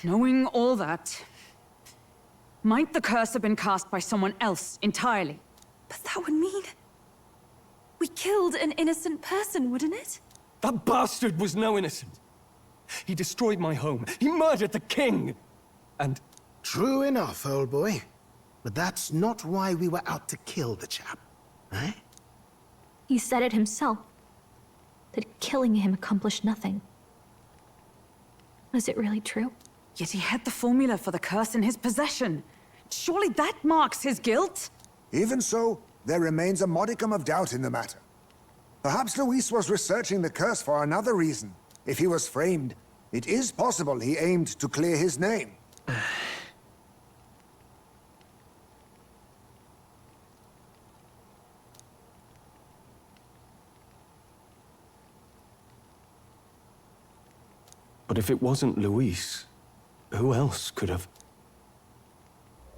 Knowing all that, might the curse have been cast by someone else entirely? But that would mean... we killed an innocent person, wouldn't it? That bastard was no innocent. He destroyed my home. He murdered the king. And... True enough, old boy. But that's not why we were out to kill the chap, eh? He said it himself. That killing him accomplished nothing. Was it really true? Yet he had the formula for the curse in his possession. Surely that marks his guilt? Even so, there remains a modicum of doubt in the matter. Perhaps Luis was researching the curse for another reason. If he was framed, it is possible he aimed to clear his name. But if it wasn't Luis, who else could have...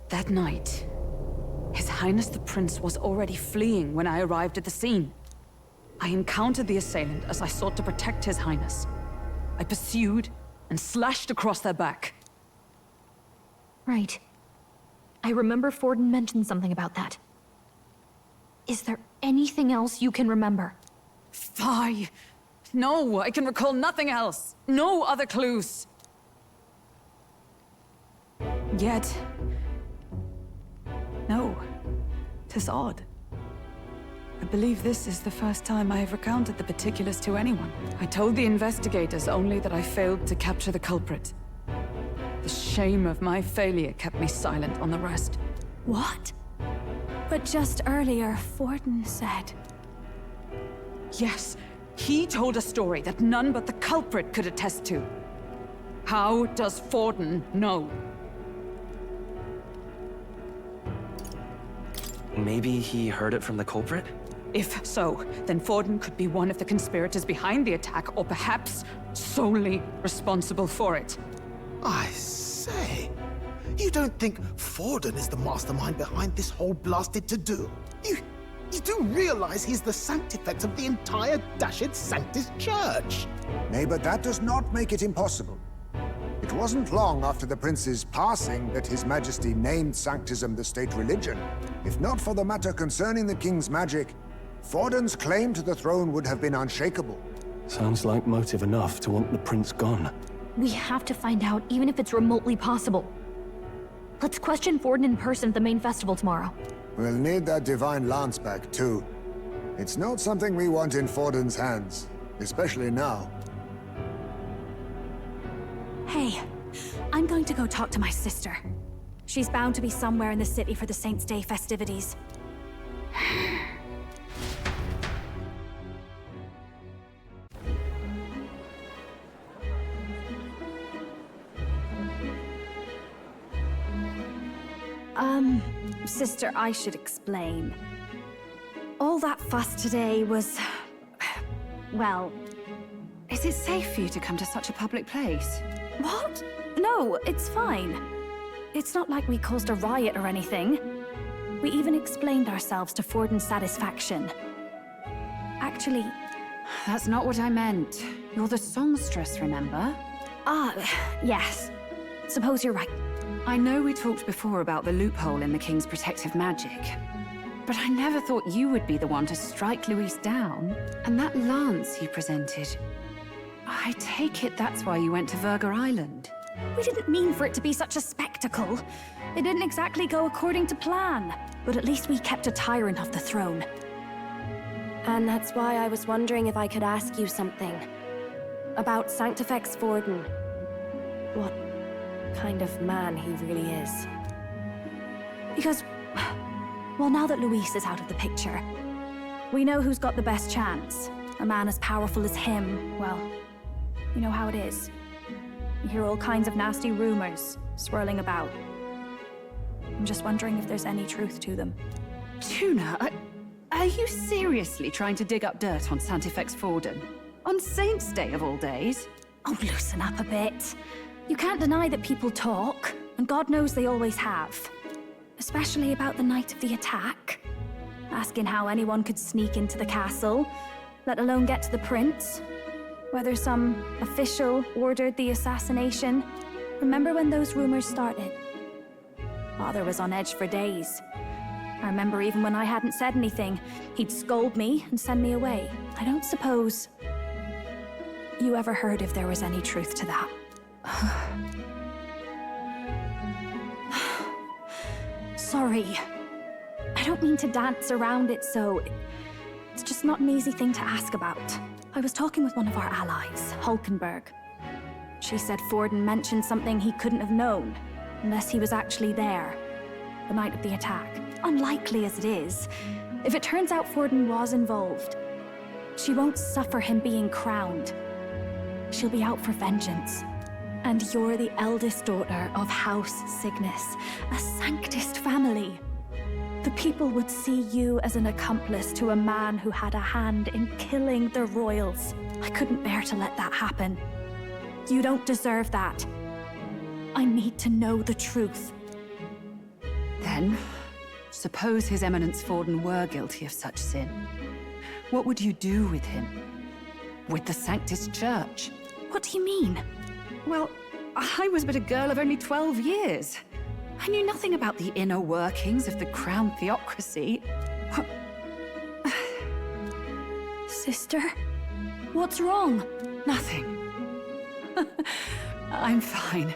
That night, His Highness the Prince was already fleeing when I arrived at the scene. I encountered the assailant as I sought to protect His Highness. I pursued and slashed across their back. Right. I remember Forden mentioned something about that. Is there anything else you can remember? Fie! No, I can recall nothing else. No other clues. Yet... no. 'Tis odd. I believe this is the first time I have recounted the particulars to anyone. I told the investigators only that I failed to capture the culprit. The shame of my failure kept me silent on the rest. What? But just earlier, Forden said... Yes, he told a story that none but the culprit could attest to. How does Forden know? Maybe he heard it from the culprit? If so, then Forden could be one of the conspirators behind the attack, or perhaps solely responsible for it. I say, you don't think Forden is the mastermind behind this whole blasted to-do? You do realize he's the sanctifex of the entire dashed Sanctus Church? Nay, but that does not make it impossible. It wasn't long after the prince's passing that His Majesty named Sanctism the state religion. If not for the matter concerning the king's magic, Forden's claim to the throne would have been unshakable. Sounds like motive enough to want the prince gone. We have to find out, even if it's remotely possible. Let's question Forden in person at the main festival tomorrow. We'll need that divine lance back, too. It's not something we want in Forden's hands, especially now. Hey, I'm going to go talk to my sister. She's bound to be somewhere in the city for the Saints' Day festivities. Sister, I should explain. All that fuss today was... well... Is it safe for you to come to such a public place? What? No, it's fine. It's not like we caused a riot or anything. We even explained ourselves to Forden's satisfaction. Actually... That's not what I meant. You're the songstress, remember? Ah, yes. Suppose you're right. I know we talked before about the loophole in the King's protective magic, but I never thought you would be the one to strike Luis down. And that lance you presented... I take it that's why you went to Virga Island. We didn't mean for it to be such a spectacle. It didn't exactly go according to plan. But at least we kept a tyrant off the throne. And that's why I was wondering if I could ask you something. About Sanctifex Forden. What kind of man he really is. Because, well, now that Luis is out of the picture, we know who's got the best chance. A man as powerful as him, well, you know how it is. You hear all kinds of nasty rumors swirling about. I'm just wondering if there's any truth to them. Tuna, are you seriously trying to dig up dirt on Sanctifex Forden? On Saints' Day of all days? Oh, loosen up a bit. You can't deny that people talk, and God knows they always have. Especially about the night of the attack. Asking how anyone could sneak into the castle, let alone get to the prince. Whether some official ordered the assassination. Remember when those rumors started? Father was on edge for days. I remember even when I hadn't said anything, he'd scold me and send me away. I don't suppose you ever heard if there was any truth to that. Sorry. I don't mean to dance around it, so it's just not an easy thing to ask about. I was talking with one of our allies, Hulkenberg. She said Forden mentioned something he couldn't have known, unless he was actually there, the night of the attack. Unlikely as it is, if it turns out Forden was involved, she won't suffer him being crowned. She'll be out for vengeance. And you're the eldest daughter of House Cygnus, a Sanctist family. The people would see you as an accomplice to a man who had a hand in killing the royals. I couldn't bear to let that happen. You don't deserve that. I need to know the truth. Then, suppose His Eminence Forden were guilty of such sin. What would you do with him? With the Sanctist Church? What do you mean? Well, I was but a girl of only 12 years. I knew nothing about the inner workings of the crown theocracy. Sister? What's wrong? Nothing. I'm fine.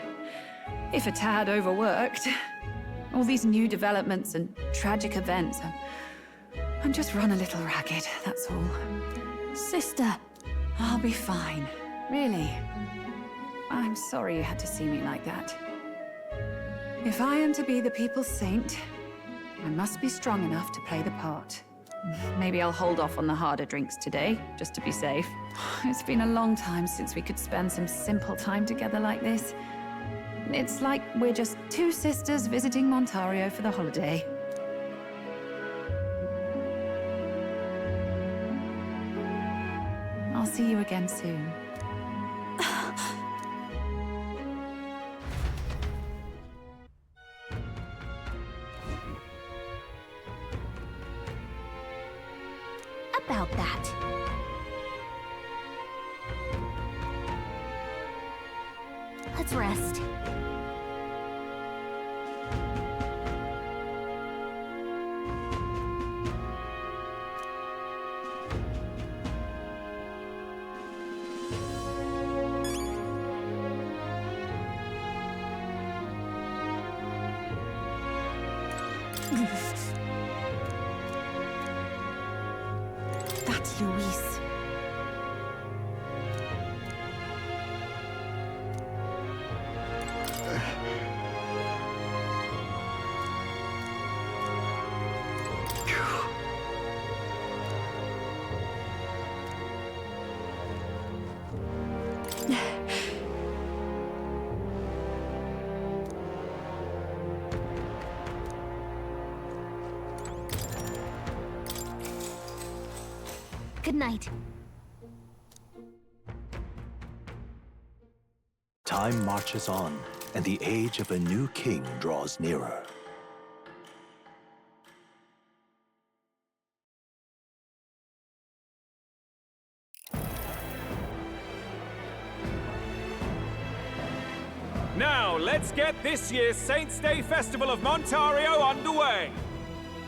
If a tad overworked. All these new developments and tragic events. I'm just run a little ragged, that's all. Sister! I'll be fine. Really. I'm sorry you had to see me like that. If I am to be the people's saint, I must be strong enough to play the part. Maybe I'll hold off on the harder drinks today, just to be safe. It's been a long time since we could spend some simple time together like this. It's like we're just two sisters visiting Montario for the holiday. I'll see you again soon. About that. Let's rest. That's Luis. Good night. Time marches on, and the age of a new king draws nearer. Now, let's get this year's Saints' Day Festival of Montario underway.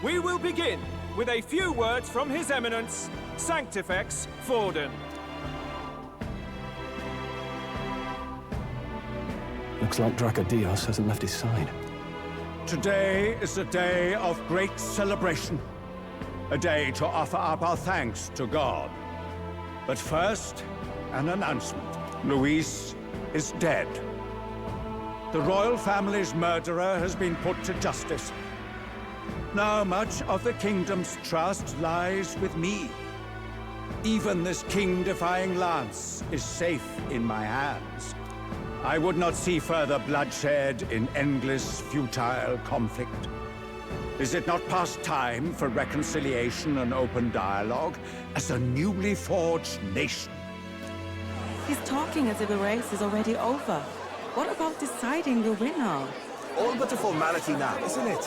We will begin with a few words from His Eminence, Sanctifex Forden. Looks like Dracodios hasn't left his side. Today is a day of great celebration. A day to offer up our thanks to God. But first, an announcement. Luis is dead. The royal family's murderer has been put to justice. Now much of the kingdom's trust lies with me. Even this king-defying lance is safe in my hands. I would not see further bloodshed in endless, futile conflict. Is it not past time for reconciliation and open dialogue as a newly forged nation? He's talking as if the race is already over. What about deciding the winner? All but a formality now, isn't it?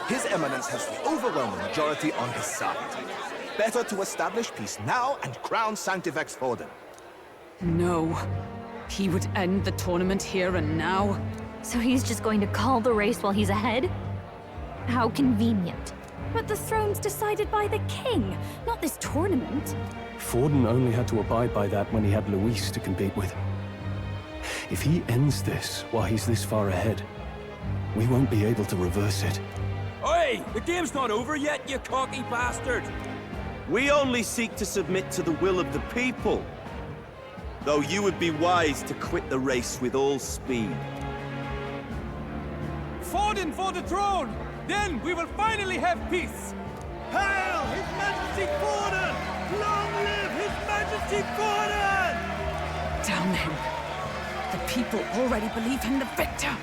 His Eminence has the overwhelming majority on his side. Better to establish peace now and crown Sanctifex Forden. No. He would end the tournament here and now. So he's just going to call the race while he's ahead? How convenient. But the throne's decided by the king, not this tournament. Forden only had to abide by that when he had Luis to compete with. If he ends this while he's this far ahead, we won't be able to reverse it. Oi! The game's not over yet, you cocky bastard! We only seek to submit to the will of the people. Though you would be wise to quit the race with all speed. Forden for the throne! Then we will finally have peace! Hail His Majesty Forden! Long live His Majesty Forden! Damn him. The people already believe him the victor.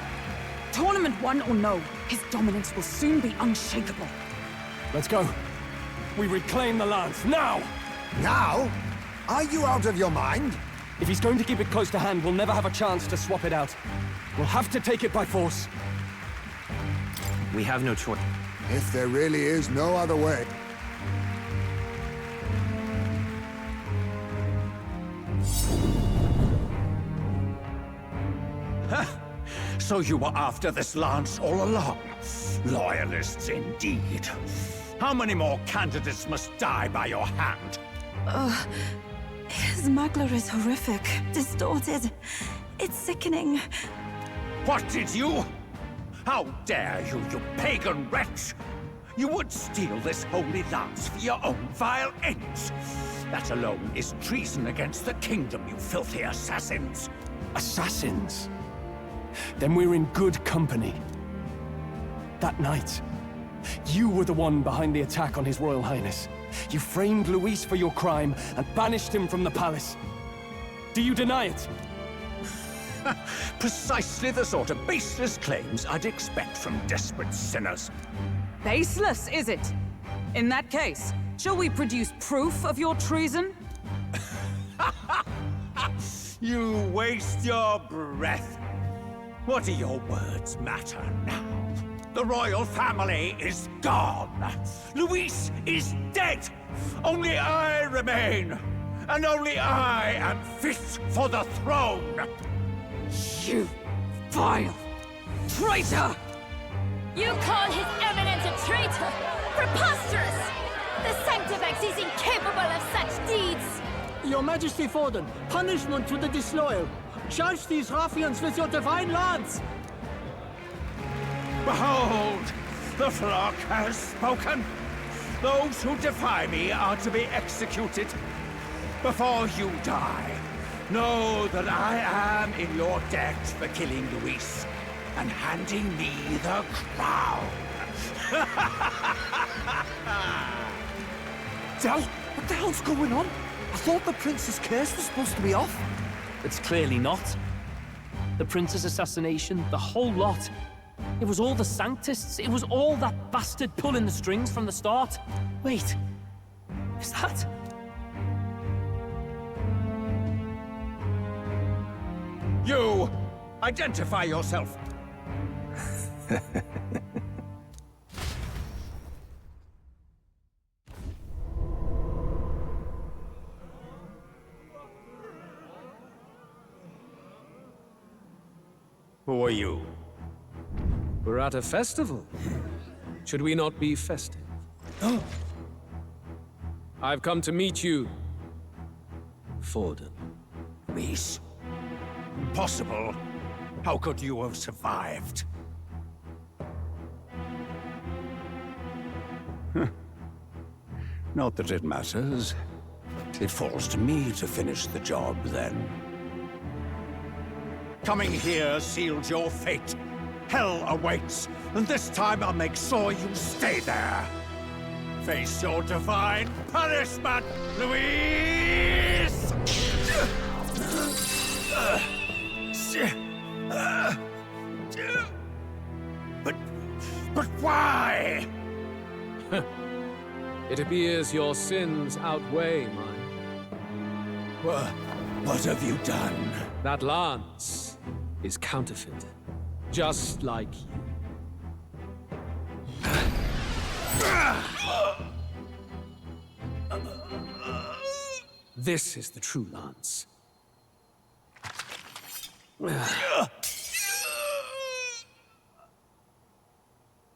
Tournament won or no, his dominance will soon be unshakable. Let's go. We reclaim the lands, now! Now? Are you out of your mind? If he's going to keep it close to hand, we'll never have a chance to swap it out. We'll have to take it by force. We have no choice. If there really is no other way. So you were after this lance all along? Loyalists indeed. How many more candidates must die by your hand? His Magler is horrific, distorted. It's sickening. What did you? How dare you, you pagan wretch! You would steal this holy lance for your own vile ends. That alone is treason against the kingdom, you filthy assassins. Assassins? Then we're in good company. That night, you were the one behind the attack on His Royal Highness. You framed Luis for your crime and banished him from the palace. Do you deny it? Precisely the sort of baseless claims I'd expect from desperate sinners. Baseless, is it? In that case, shall we produce proof of your treason? You waste your breath. What do your words matter now? The royal family is gone. Luis is dead. Only I remain. And only I am fit for the throne. You vile traitor! You call His Eminence a traitor? Preposterous! The Sanctifex is incapable of such deeds! Your Majesty Forden, punishment to the disloyal. Charge these ruffians with your divine lance! Behold, the flock has spoken. Those who defy me are to be executed. Before you die, know that I am in your debt for killing Luis and handing me the crown. Del, what the hell's going on? I thought the prince's curse was supposed to be off. It's clearly not. The prince's assassination, the whole lot. It was all the Sanctists. It was all that bastard pulling the strings from the start. Wait, is that... You! Identify yourself! Who are you? We're at a festival. Should we not be festive? I've come to meet you, Forden. Luis? Impossible. How could you have survived? Not that it matters. It falls to me to finish the job, then. Coming here sealed your fate. Hell awaits, and this time I'll make sure you stay there. Face your divine punishment, Luis! But why? It appears your sins outweigh mine. What have you done? That lance is counterfeit, just like you. This is the true lance.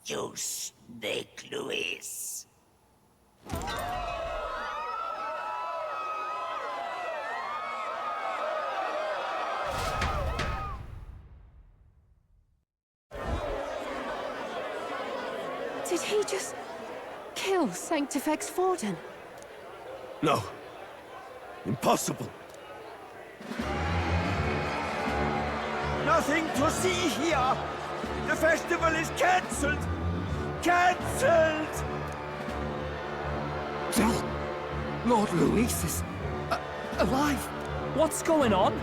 You Snake Louis. Did he just kill Sanctifex Forden? No. Impossible. Nothing to see here. The festival is cancelled. Cancelled! Lord Luis is alive. What's going on?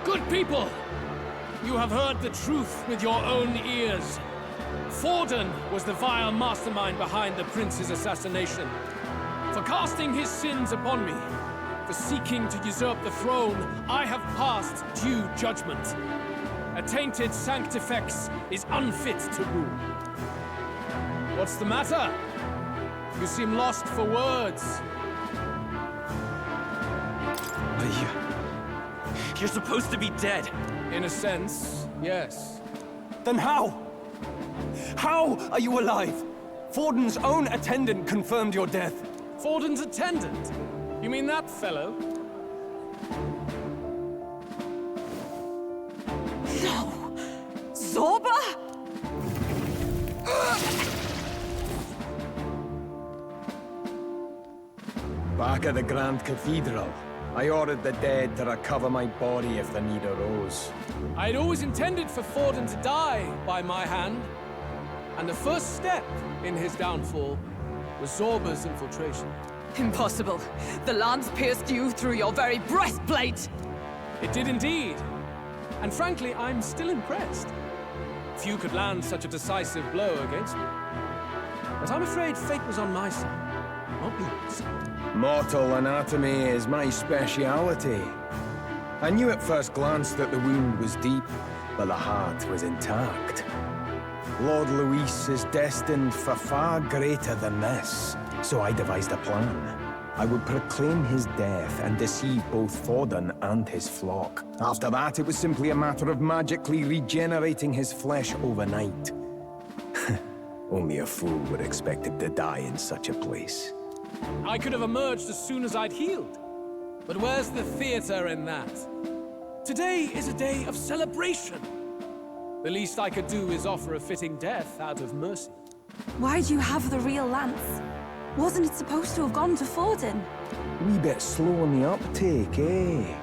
Good people! You have heard the truth with your own ears. Forden was the vile mastermind behind the prince's assassination. For casting his sins upon me, for seeking to usurp the throne, I have passed due judgment. A tainted Sanctifex is unfit to rule. What's the matter? You seem lost for words. You're supposed to be dead. In a sense, yes. Then how? How are you alive? Forden's own attendant confirmed your death. Forden's attendant? You mean that fellow? No! Zorba? Back at the Grand Cathedral, I ordered the dead to recover my body if the need arose. I'd always intended for Forden to die by my hand. And the first step in his downfall was Zorba's infiltration. Impossible. The lance pierced you through your very breastplate! It did indeed. And frankly, I'm still impressed. Few could land such a decisive blow against me. But I'm afraid fate was on my side, not yours. Mortal anatomy is my speciality. I knew at first glance that the wound was deep, but the heart was intact. Lord Luis is destined for far greater than this, so I devised a plan. I would proclaim his death and deceive both Forden and his flock. After that, it was simply a matter of magically regenerating his flesh overnight. Only a fool would expect him to die in such a place. I could have emerged as soon as I'd healed. But where's the theater in that? Today is a day of celebration. The least I could do is offer a fitting death out of mercy. Why'd you have the real lance? Wasn't it supposed to have gone to Forden? Wee bit slow on the uptake, eh?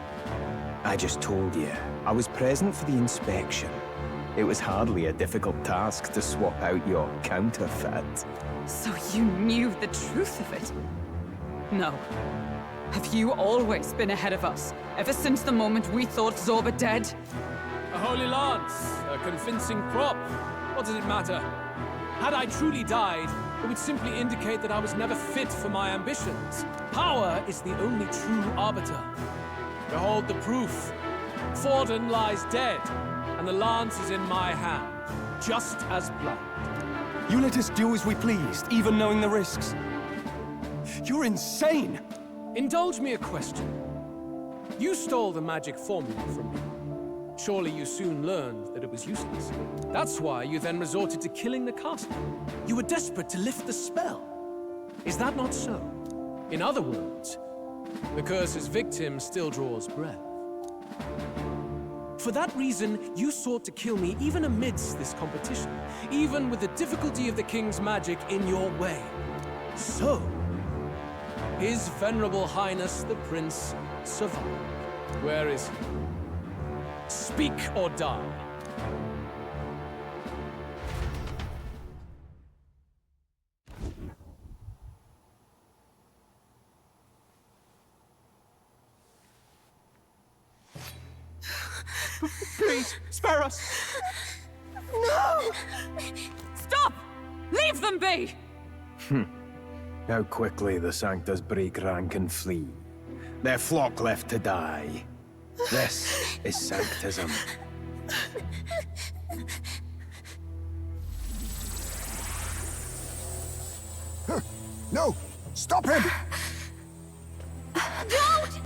I just told you, I was present for the inspection. It was hardly a difficult task to swap out your counterfeit. So you knew the truth of it? No. Have you always been ahead of us, ever since the moment we thought Zorba dead? A holy lance, a convincing prop. What does it matter? Had I truly died, it would simply indicate that I was never fit for my ambitions. Power is the only true arbiter. Behold the proof. Forden lies dead, and the lance is in my hand, just as planned. You let us do as we pleased, even knowing the risks. You're insane! Indulge me a question. You stole the magic formula from me. Surely you soon learned that it was useless. That's why you then resorted to killing the caster. You were desperate to lift the spell. Is that not so? In other words, the curse's victim still draws breath. For that reason, you sought to kill me even amidst this competition, even with the difficulty of the king's magic in your way. So, His Venerable Highness the Prince survived. Where is he? Speak or die. Please, spare us! No! Stop! Leave them be! How quickly the Sanctas break rank and flee. Their flock left to die. This is Sanctism. No! Stop him! Don't!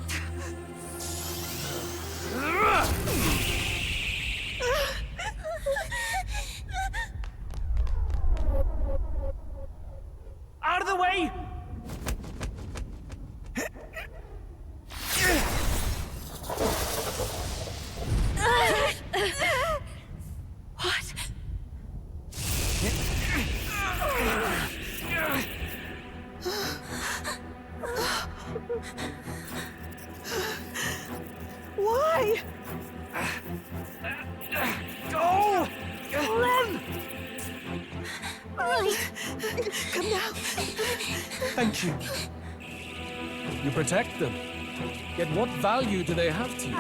way! What? Why? Go! Run! Come now. Thank you. You protect them. Yet what value do they have to you?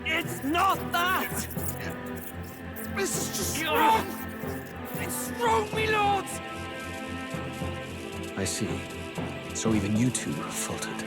It's not that! This is just wrong! It's wrong, me lords! I see. So even you two have faltered.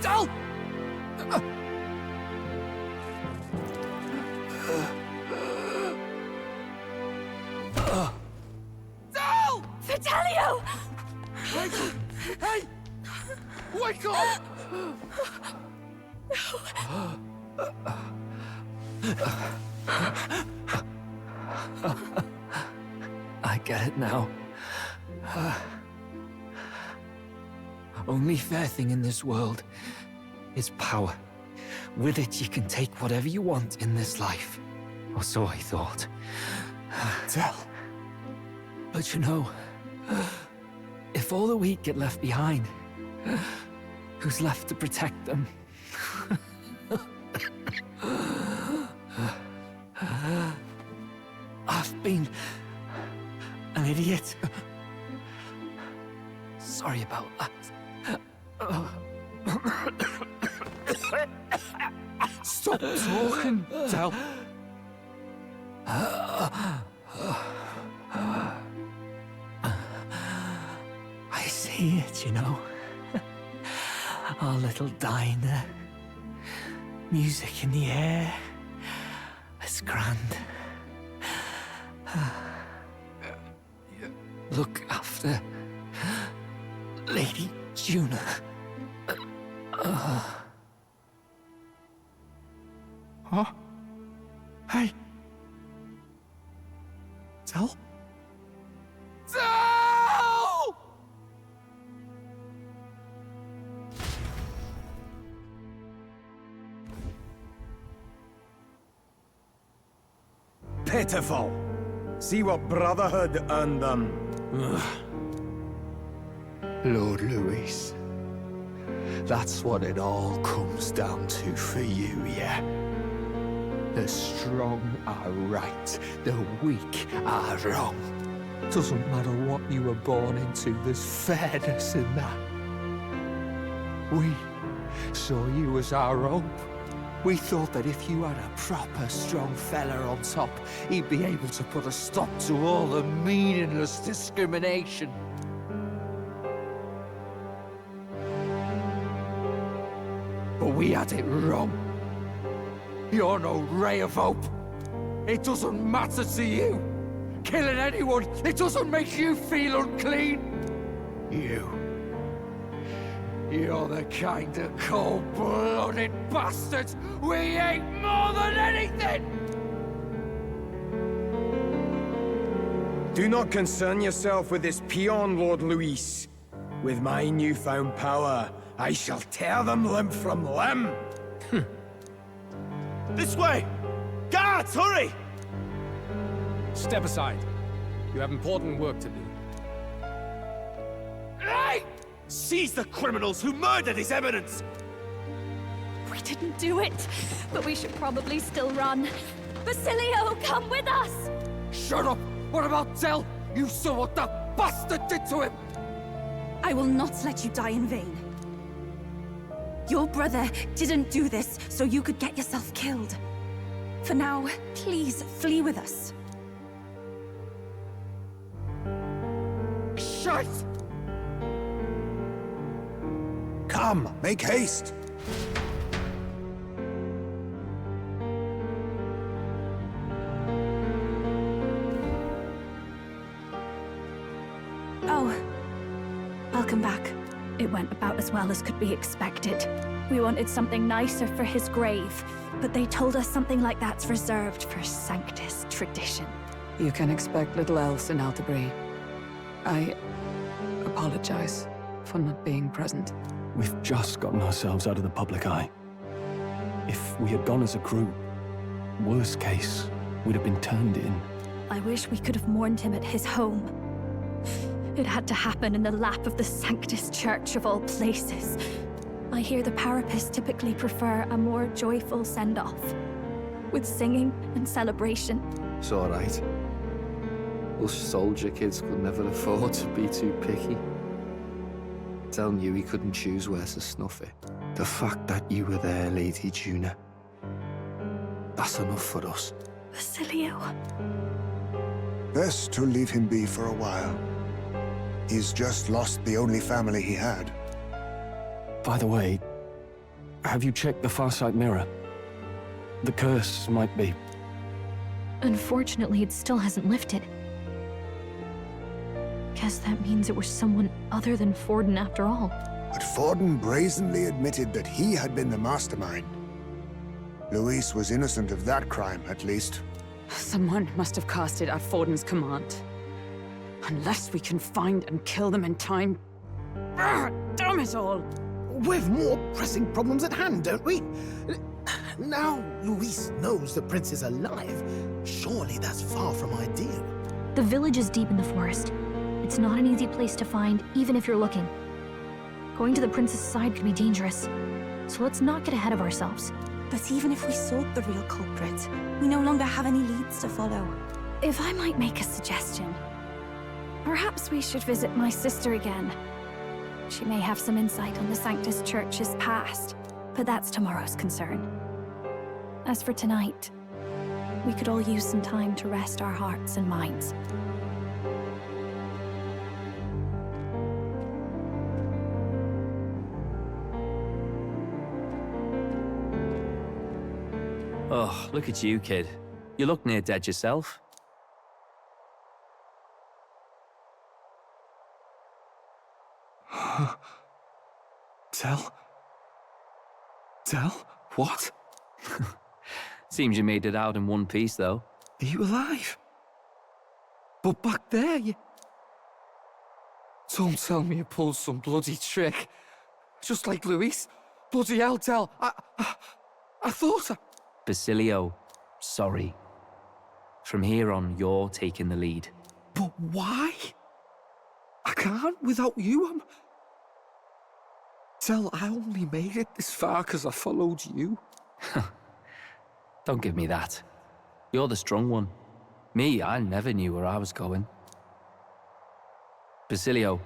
Del! Del! Vitelio! Hey! Wake up! I get it now. Only fair thing in this world is power. With it, you can take whatever you want in this life. Or so I thought. Tell. But you know, if all the weak get left behind, who's left to protect them? I've been an idiot. Sorry about that. Stop talking, Del. I see it, you know. Our little diner. Music in the air. It's grand. Look after Lady Juna. Huh? Hey. Del? Del! Pitiful. See what Brotherhood earned them. Lord Louis. That's what it all comes down to for you, yeah? The strong are right, the weak are wrong. Doesn't matter what you were born into, there's fairness in that. We saw you as our hope. We thought that if you had a proper strong fella on top, he'd be able to put a stop to all the meaningless discrimination. But we had it wrong. You're no ray of hope. It doesn't matter to you. Killing anyone, it doesn't make you feel unclean. You're the kind of cold-blooded bastards we hate more than anything! Do not concern yourself with this peon, Lord Luis. With my newfound power, I shall tear them limb from limb. This way! Guards, hurry! Step aside. You have important work to do. Hey! Seize the criminals who murdered His Eminence! We didn't do it, but we should probably still run. Basilio, come with us! Shut up! What about Del? You saw what that bastard did to him! I will not let you die in vain. Your brother didn't do this so you could get yourself killed. For now, please flee with us. Shut! Come, make haste. as well as could be expected. We wanted something nicer for his grave, but they told us something like that's reserved for Sanctus tradition. You can expect little else in Altabri. I apologize for not being present. We've just gotten ourselves out of the public eye. If we had gone as a group, worst case, we'd have been turned in. I wish we could have mourned him at his home. It had to happen in the lap of the Sanctus Church of all places. I hear the Parapists typically prefer a more joyful send-off, with singing and celebration. It's all right. Us soldier kids could never afford to be too picky. Telling you he couldn't choose where to snuff it. The fact that you were there, Lady Juna, that's enough for us. Basilio. Best to leave him be for a while. He's just lost the only family he had. By the way, have you checked the Farsight mirror? The curse might be... Unfortunately, it still hasn't lifted. Guess that means it was someone other than Forden after all. But Forden brazenly admitted that he had been the mastermind. Luis was innocent of that crime, at least. Someone must have cast it at Forden's command. Unless we can find and kill them in time... Damn it all! We've more pressing problems at hand, don't we? Now Luis knows the prince is alive. Surely that's far from ideal. The village is deep in the forest. It's not an easy place to find, even if you're looking. Going to the prince's side could be dangerous. So let's not get ahead of ourselves. But even if we sought the real culprit, we no longer have any leads to follow. If I might make a suggestion, perhaps we should visit my sister again. She may have some insight on the Sanctus Church's past, but that's tomorrow's concern. As for tonight, we could all use some time to rest our hearts and minds. Oh, look at you, kid. You look near dead yourself. Tell? What? Seems you made it out in one piece, though. Are you alive? But back there, you... Don't tell me you pulled some bloody trick. Just like Luis. Bloody hell, Tell. I thought I... Basilio, sorry. From here on, you're taking the lead. But why? I can't without you. Tell, I only made it this far because I followed you. Don't give me that. You're the strong one. Me, I never knew where I was going. Basilio,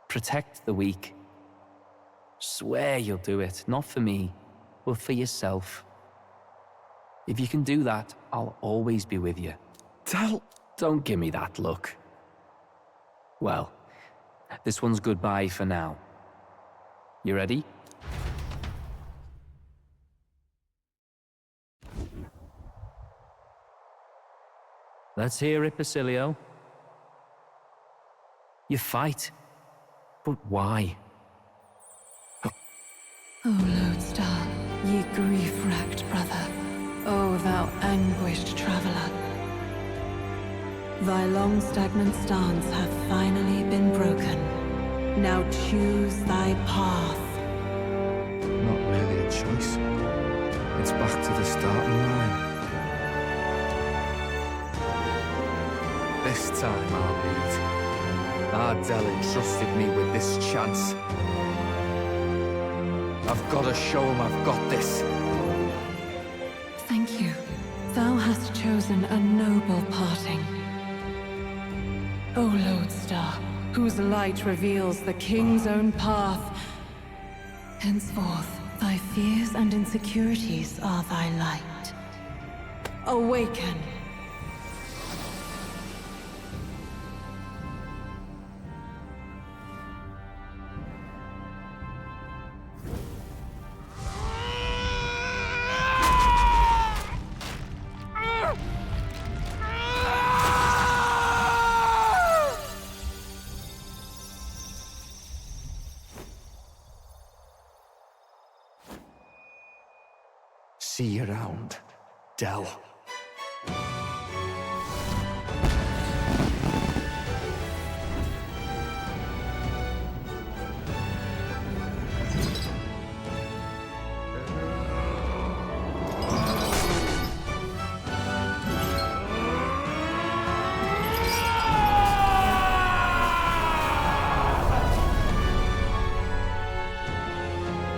protect the weak. Swear you'll do it, not for me, but for yourself. If you can do that, I'll always be with you. Tell... Don't give me that look. Well, this one's goodbye for now. You ready? Let's hear it, Basilio. You fight. But why? O Lodestar, ye grief-racked brother, O thou anguished traveler. Thy long stagnant stance hath finally been broken. Now choose thy path. Not really a choice. It's back to the starting line. This time I'll lead. Ardell entrusted me with this chance. I've got to show him I've got this. Thank you. Thou hast chosen a noble parting. O Lodestar, whose light reveals the king's own path. Henceforth, thy fears and insecurities are thy light. Awaken. See you around, Del.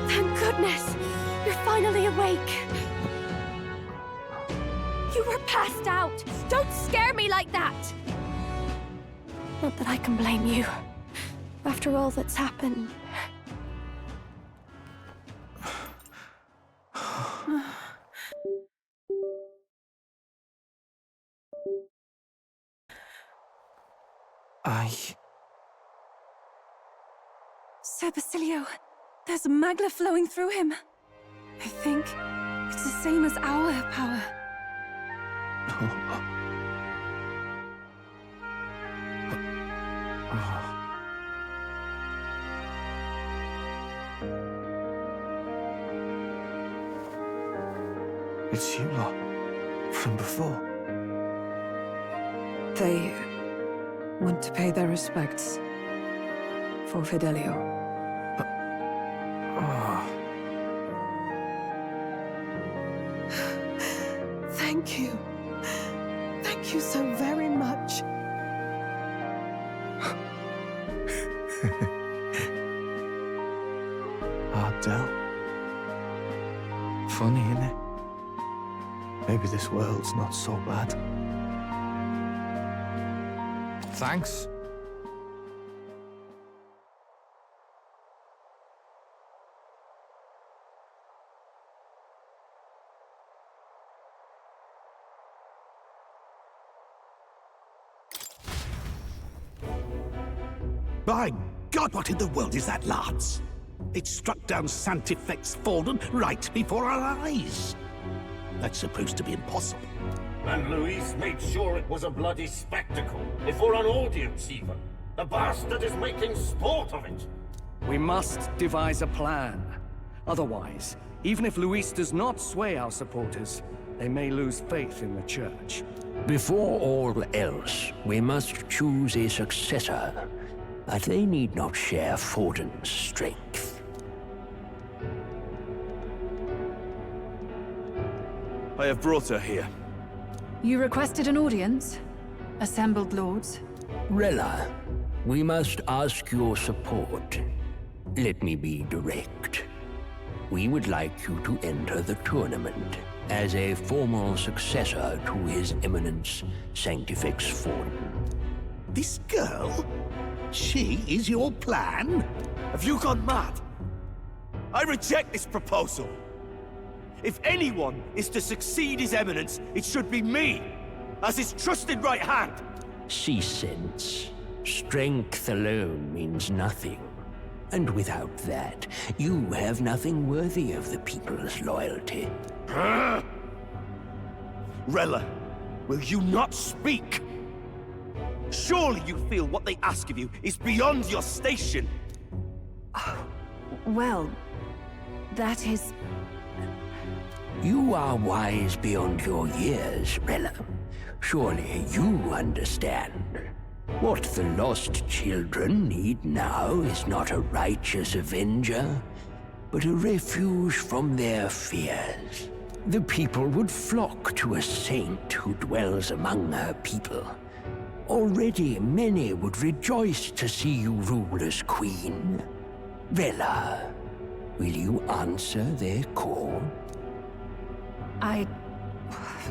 Thank goodness! You're finally awake! You were passed out! Don't scare me like that! Not that I can blame you. After all that's happened. Sir Basilio, there's magla flowing through him. I think it's the same as our power. It's you lot. From before. They want to pay their respects for Fidelio. Thank you. Thank you so very much. Del. Funny, innit? Maybe this world's not so bad. Thanks. By God, what in the world is that, lads? It struck down Santifex Forden right before our eyes. That's supposed to be impossible. And Luis made sure it was a bloody spectacle, before an audience even. The bastard is making sport of it. We must devise a plan. Otherwise, even if Luis does not sway our supporters, they may lose faith in the church. Before all else, we must choose a successor. But they need not share Forden's strength. I have brought her here. You requested an audience? Assembled lords? Rella, we must ask your support. Let me be direct. We would like you to enter the tournament as a formal successor to His Eminence Sanctifex Forden. This girl? She is your plan? Have you gone mad? I reject this proposal. If anyone is to succeed His Eminence, it should be me, as his trusted right hand. See sense. Strength alone means nothing. And without that, you have nothing worthy of the people's loyalty. Rella, will you not speak? Surely you feel what they ask of you is beyond your station. Well, that is... You are wise beyond your years, Rella. Surely you understand. What the lost children need now is not a righteous avenger, but a refuge from their fears. The people would flock to a saint who dwells among her people. Already many would rejoice to see you rule as queen. Rella, will you answer their call?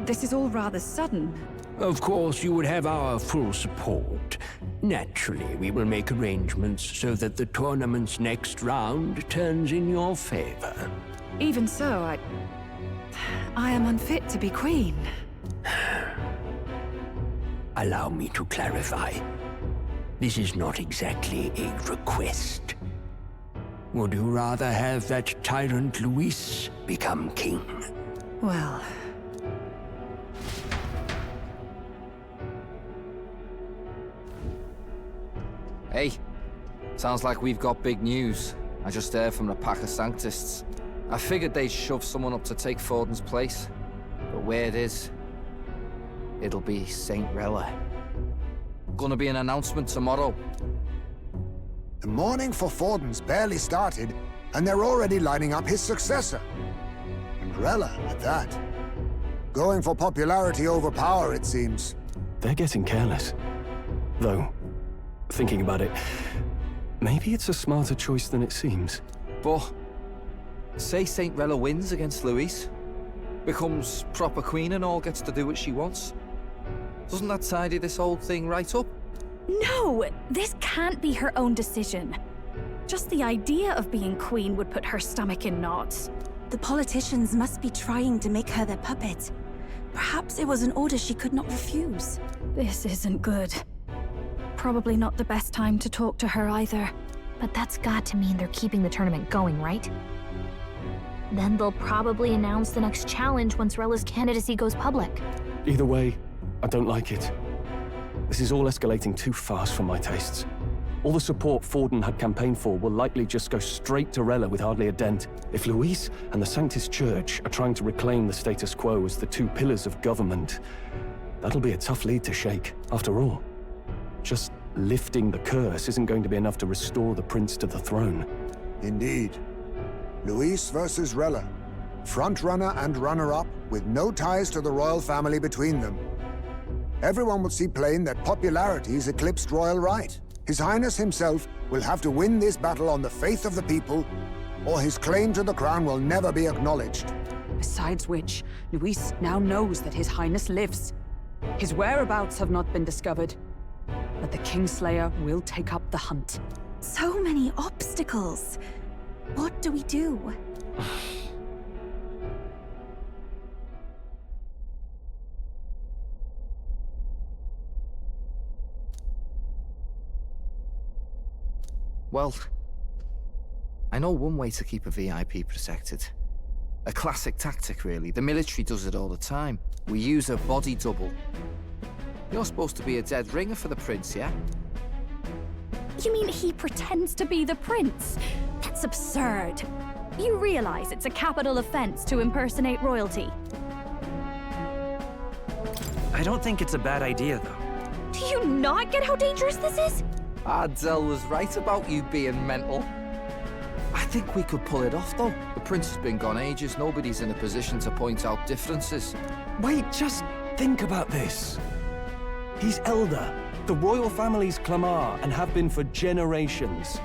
This is all rather sudden. Of course, you would have our full support. Naturally, we will make arrangements so that the tournament's next round turns in your favor. Even so, I am unfit to be queen. Allow me to clarify. This is not exactly a request. Would you rather have that tyrant Luis become king? Well... Hey, sounds like we've got big news. I just heard from the pack of Sanctists. I figured they'd shove someone up to take Forden's place. But where it is, it'll be St. Rella. Gonna be an announcement tomorrow. The mourning for Forden's barely started, and they're already lining up his successor. And Rella at that. Going for popularity over power, it seems. They're getting careless. Though, thinking about it, maybe it's a smarter choice than it seems. But say St. Rella wins against Louise, becomes proper queen and all gets to do what she wants. Doesn't that tidy this whole thing right up? No, this can't be her own decision. Just the idea of being queen would put her stomach in knots. The politicians must be trying to make her their puppet. Perhaps it was an order she could not refuse. This isn't good. Probably not the best time to talk to her either. But that's got to mean they're keeping the tournament going, right? Then they'll probably announce the next challenge once Rella's candidacy goes public. Either way, I don't like it. This is all escalating too fast for my tastes. All the support Forden had campaigned for will likely just go straight to Rella with hardly a dent. If Luis and the Sanctus Church are trying to reclaim the status quo as the two pillars of government, that'll be a tough lead to shake. After all, just lifting the curse isn't going to be enough to restore the prince to the throne. Indeed. Luis versus Rella. Frontrunner and runner-up, with no ties to the royal family between them. Everyone will see plain that popularity has eclipsed royal right. His Highness himself will have to win this battle on the faith of the people, or his claim to the crown will never be acknowledged. Besides which, Luis now knows that His Highness lives. His whereabouts have not been discovered, but the Kingslayer will take up the hunt. So many obstacles. What do we do? Well, I know one way to keep a VIP protected. A classic tactic, really. The military does it all the time. We use a body double. You're supposed to be a dead ringer for the prince, yeah? You mean he pretends to be the prince? That's absurd. You realize it's a capital offense to impersonate royalty. I don't think it's a bad idea, though. Do you not get how dangerous this is? Ardell was right about you being mental. I think we could pull it off, though. The prince has been gone ages. Nobody's in a position to point out differences. Wait, just think about this. He's elder. The royal family's Clamar and have been for generations.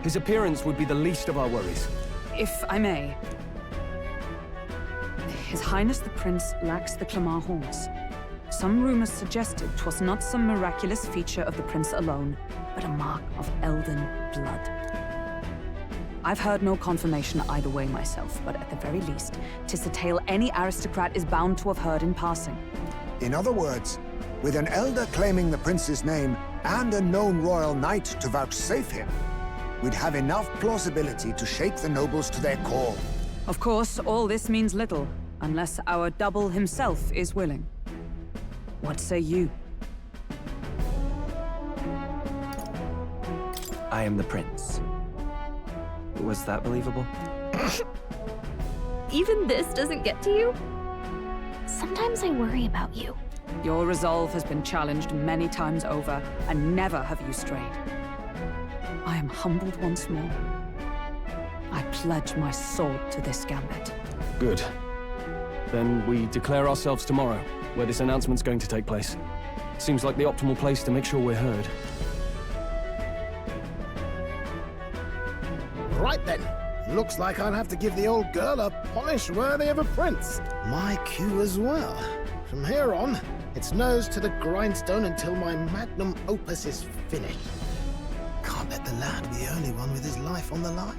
His appearance would be the least of our worries. If I may. His Highness the Prince lacks the Clamar horns. Some rumors suggested 'twas not some miraculous feature of the prince alone, but a mark of elden blood. I've heard no confirmation either way myself, but at the very least, 'tis a tale any aristocrat is bound to have heard in passing. In other words, with an elder claiming the prince's name and a known royal knight to vouchsafe him, we'd have enough plausibility to shake the nobles to their core. Of course, all this means little, unless our double himself is willing. What say you? I am the prince. Was that believable? Even this doesn't get to you? Sometimes I worry about you. Your resolve has been challenged many times over, and never have you strayed. I am humbled once more. I pledge my sword to this gambit. Good. Then we declare ourselves tomorrow, where this announcement's going to take place. Seems like the optimal place to make sure we're heard. Right then. Looks like I'll have to give the old girl a polish worthy of a prince. My cue as well. From here on, it's nose to the grindstone until my magnum opus is finished. Can't let the lad be the only one with his life on the line.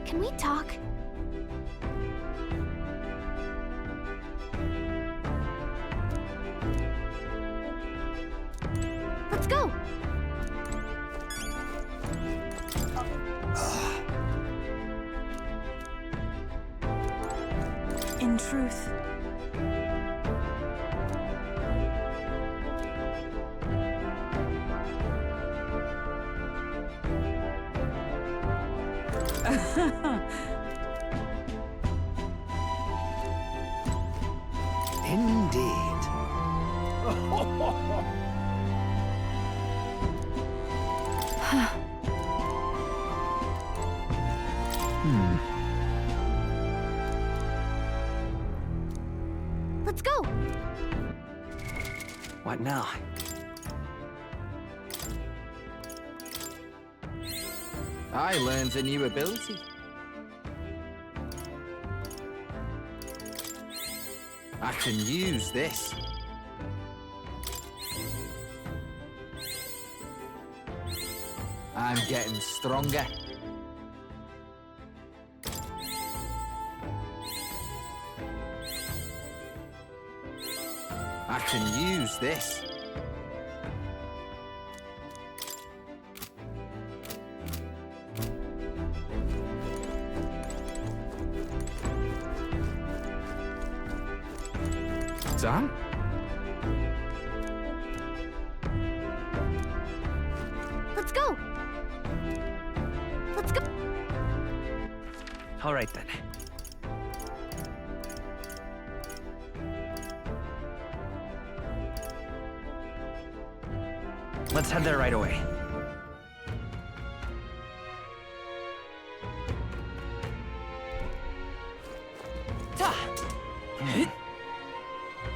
Can we talk? Let's go! In truth, Indeed. Let's go! What now? I learned a new ability. I can use this. I'm getting stronger. I can use this. Done? Let's go! Let's go! All right then. Let's head there right away.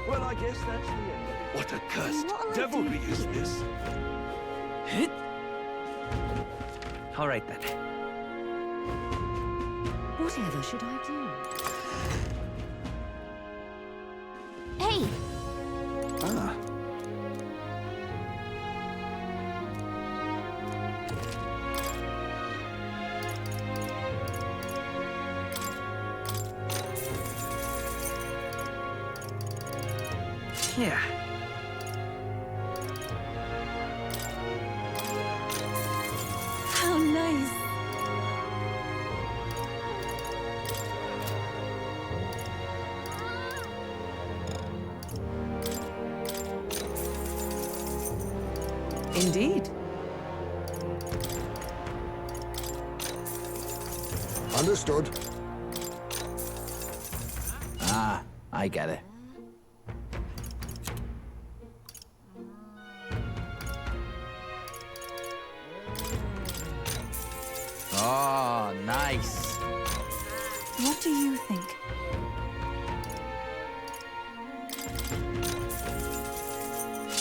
Well, I guess that's the end. What a cursed devilry is this? All right then. Whatever should I do? Hey! Ah. Yeah. How nice. Indeed. Understood. Ah, I get it. Oh, nice. What do you think?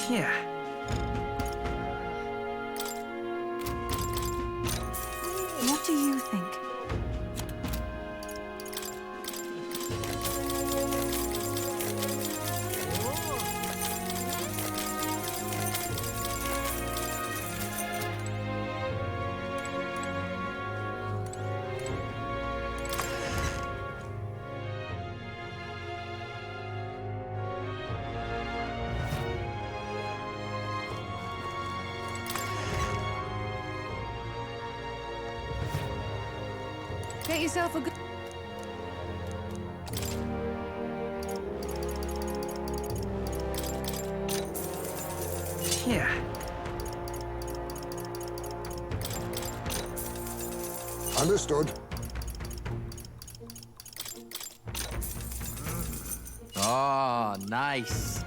Yeah. What do you think? Get yourself a good... Yeah. Understood. Oh, nice.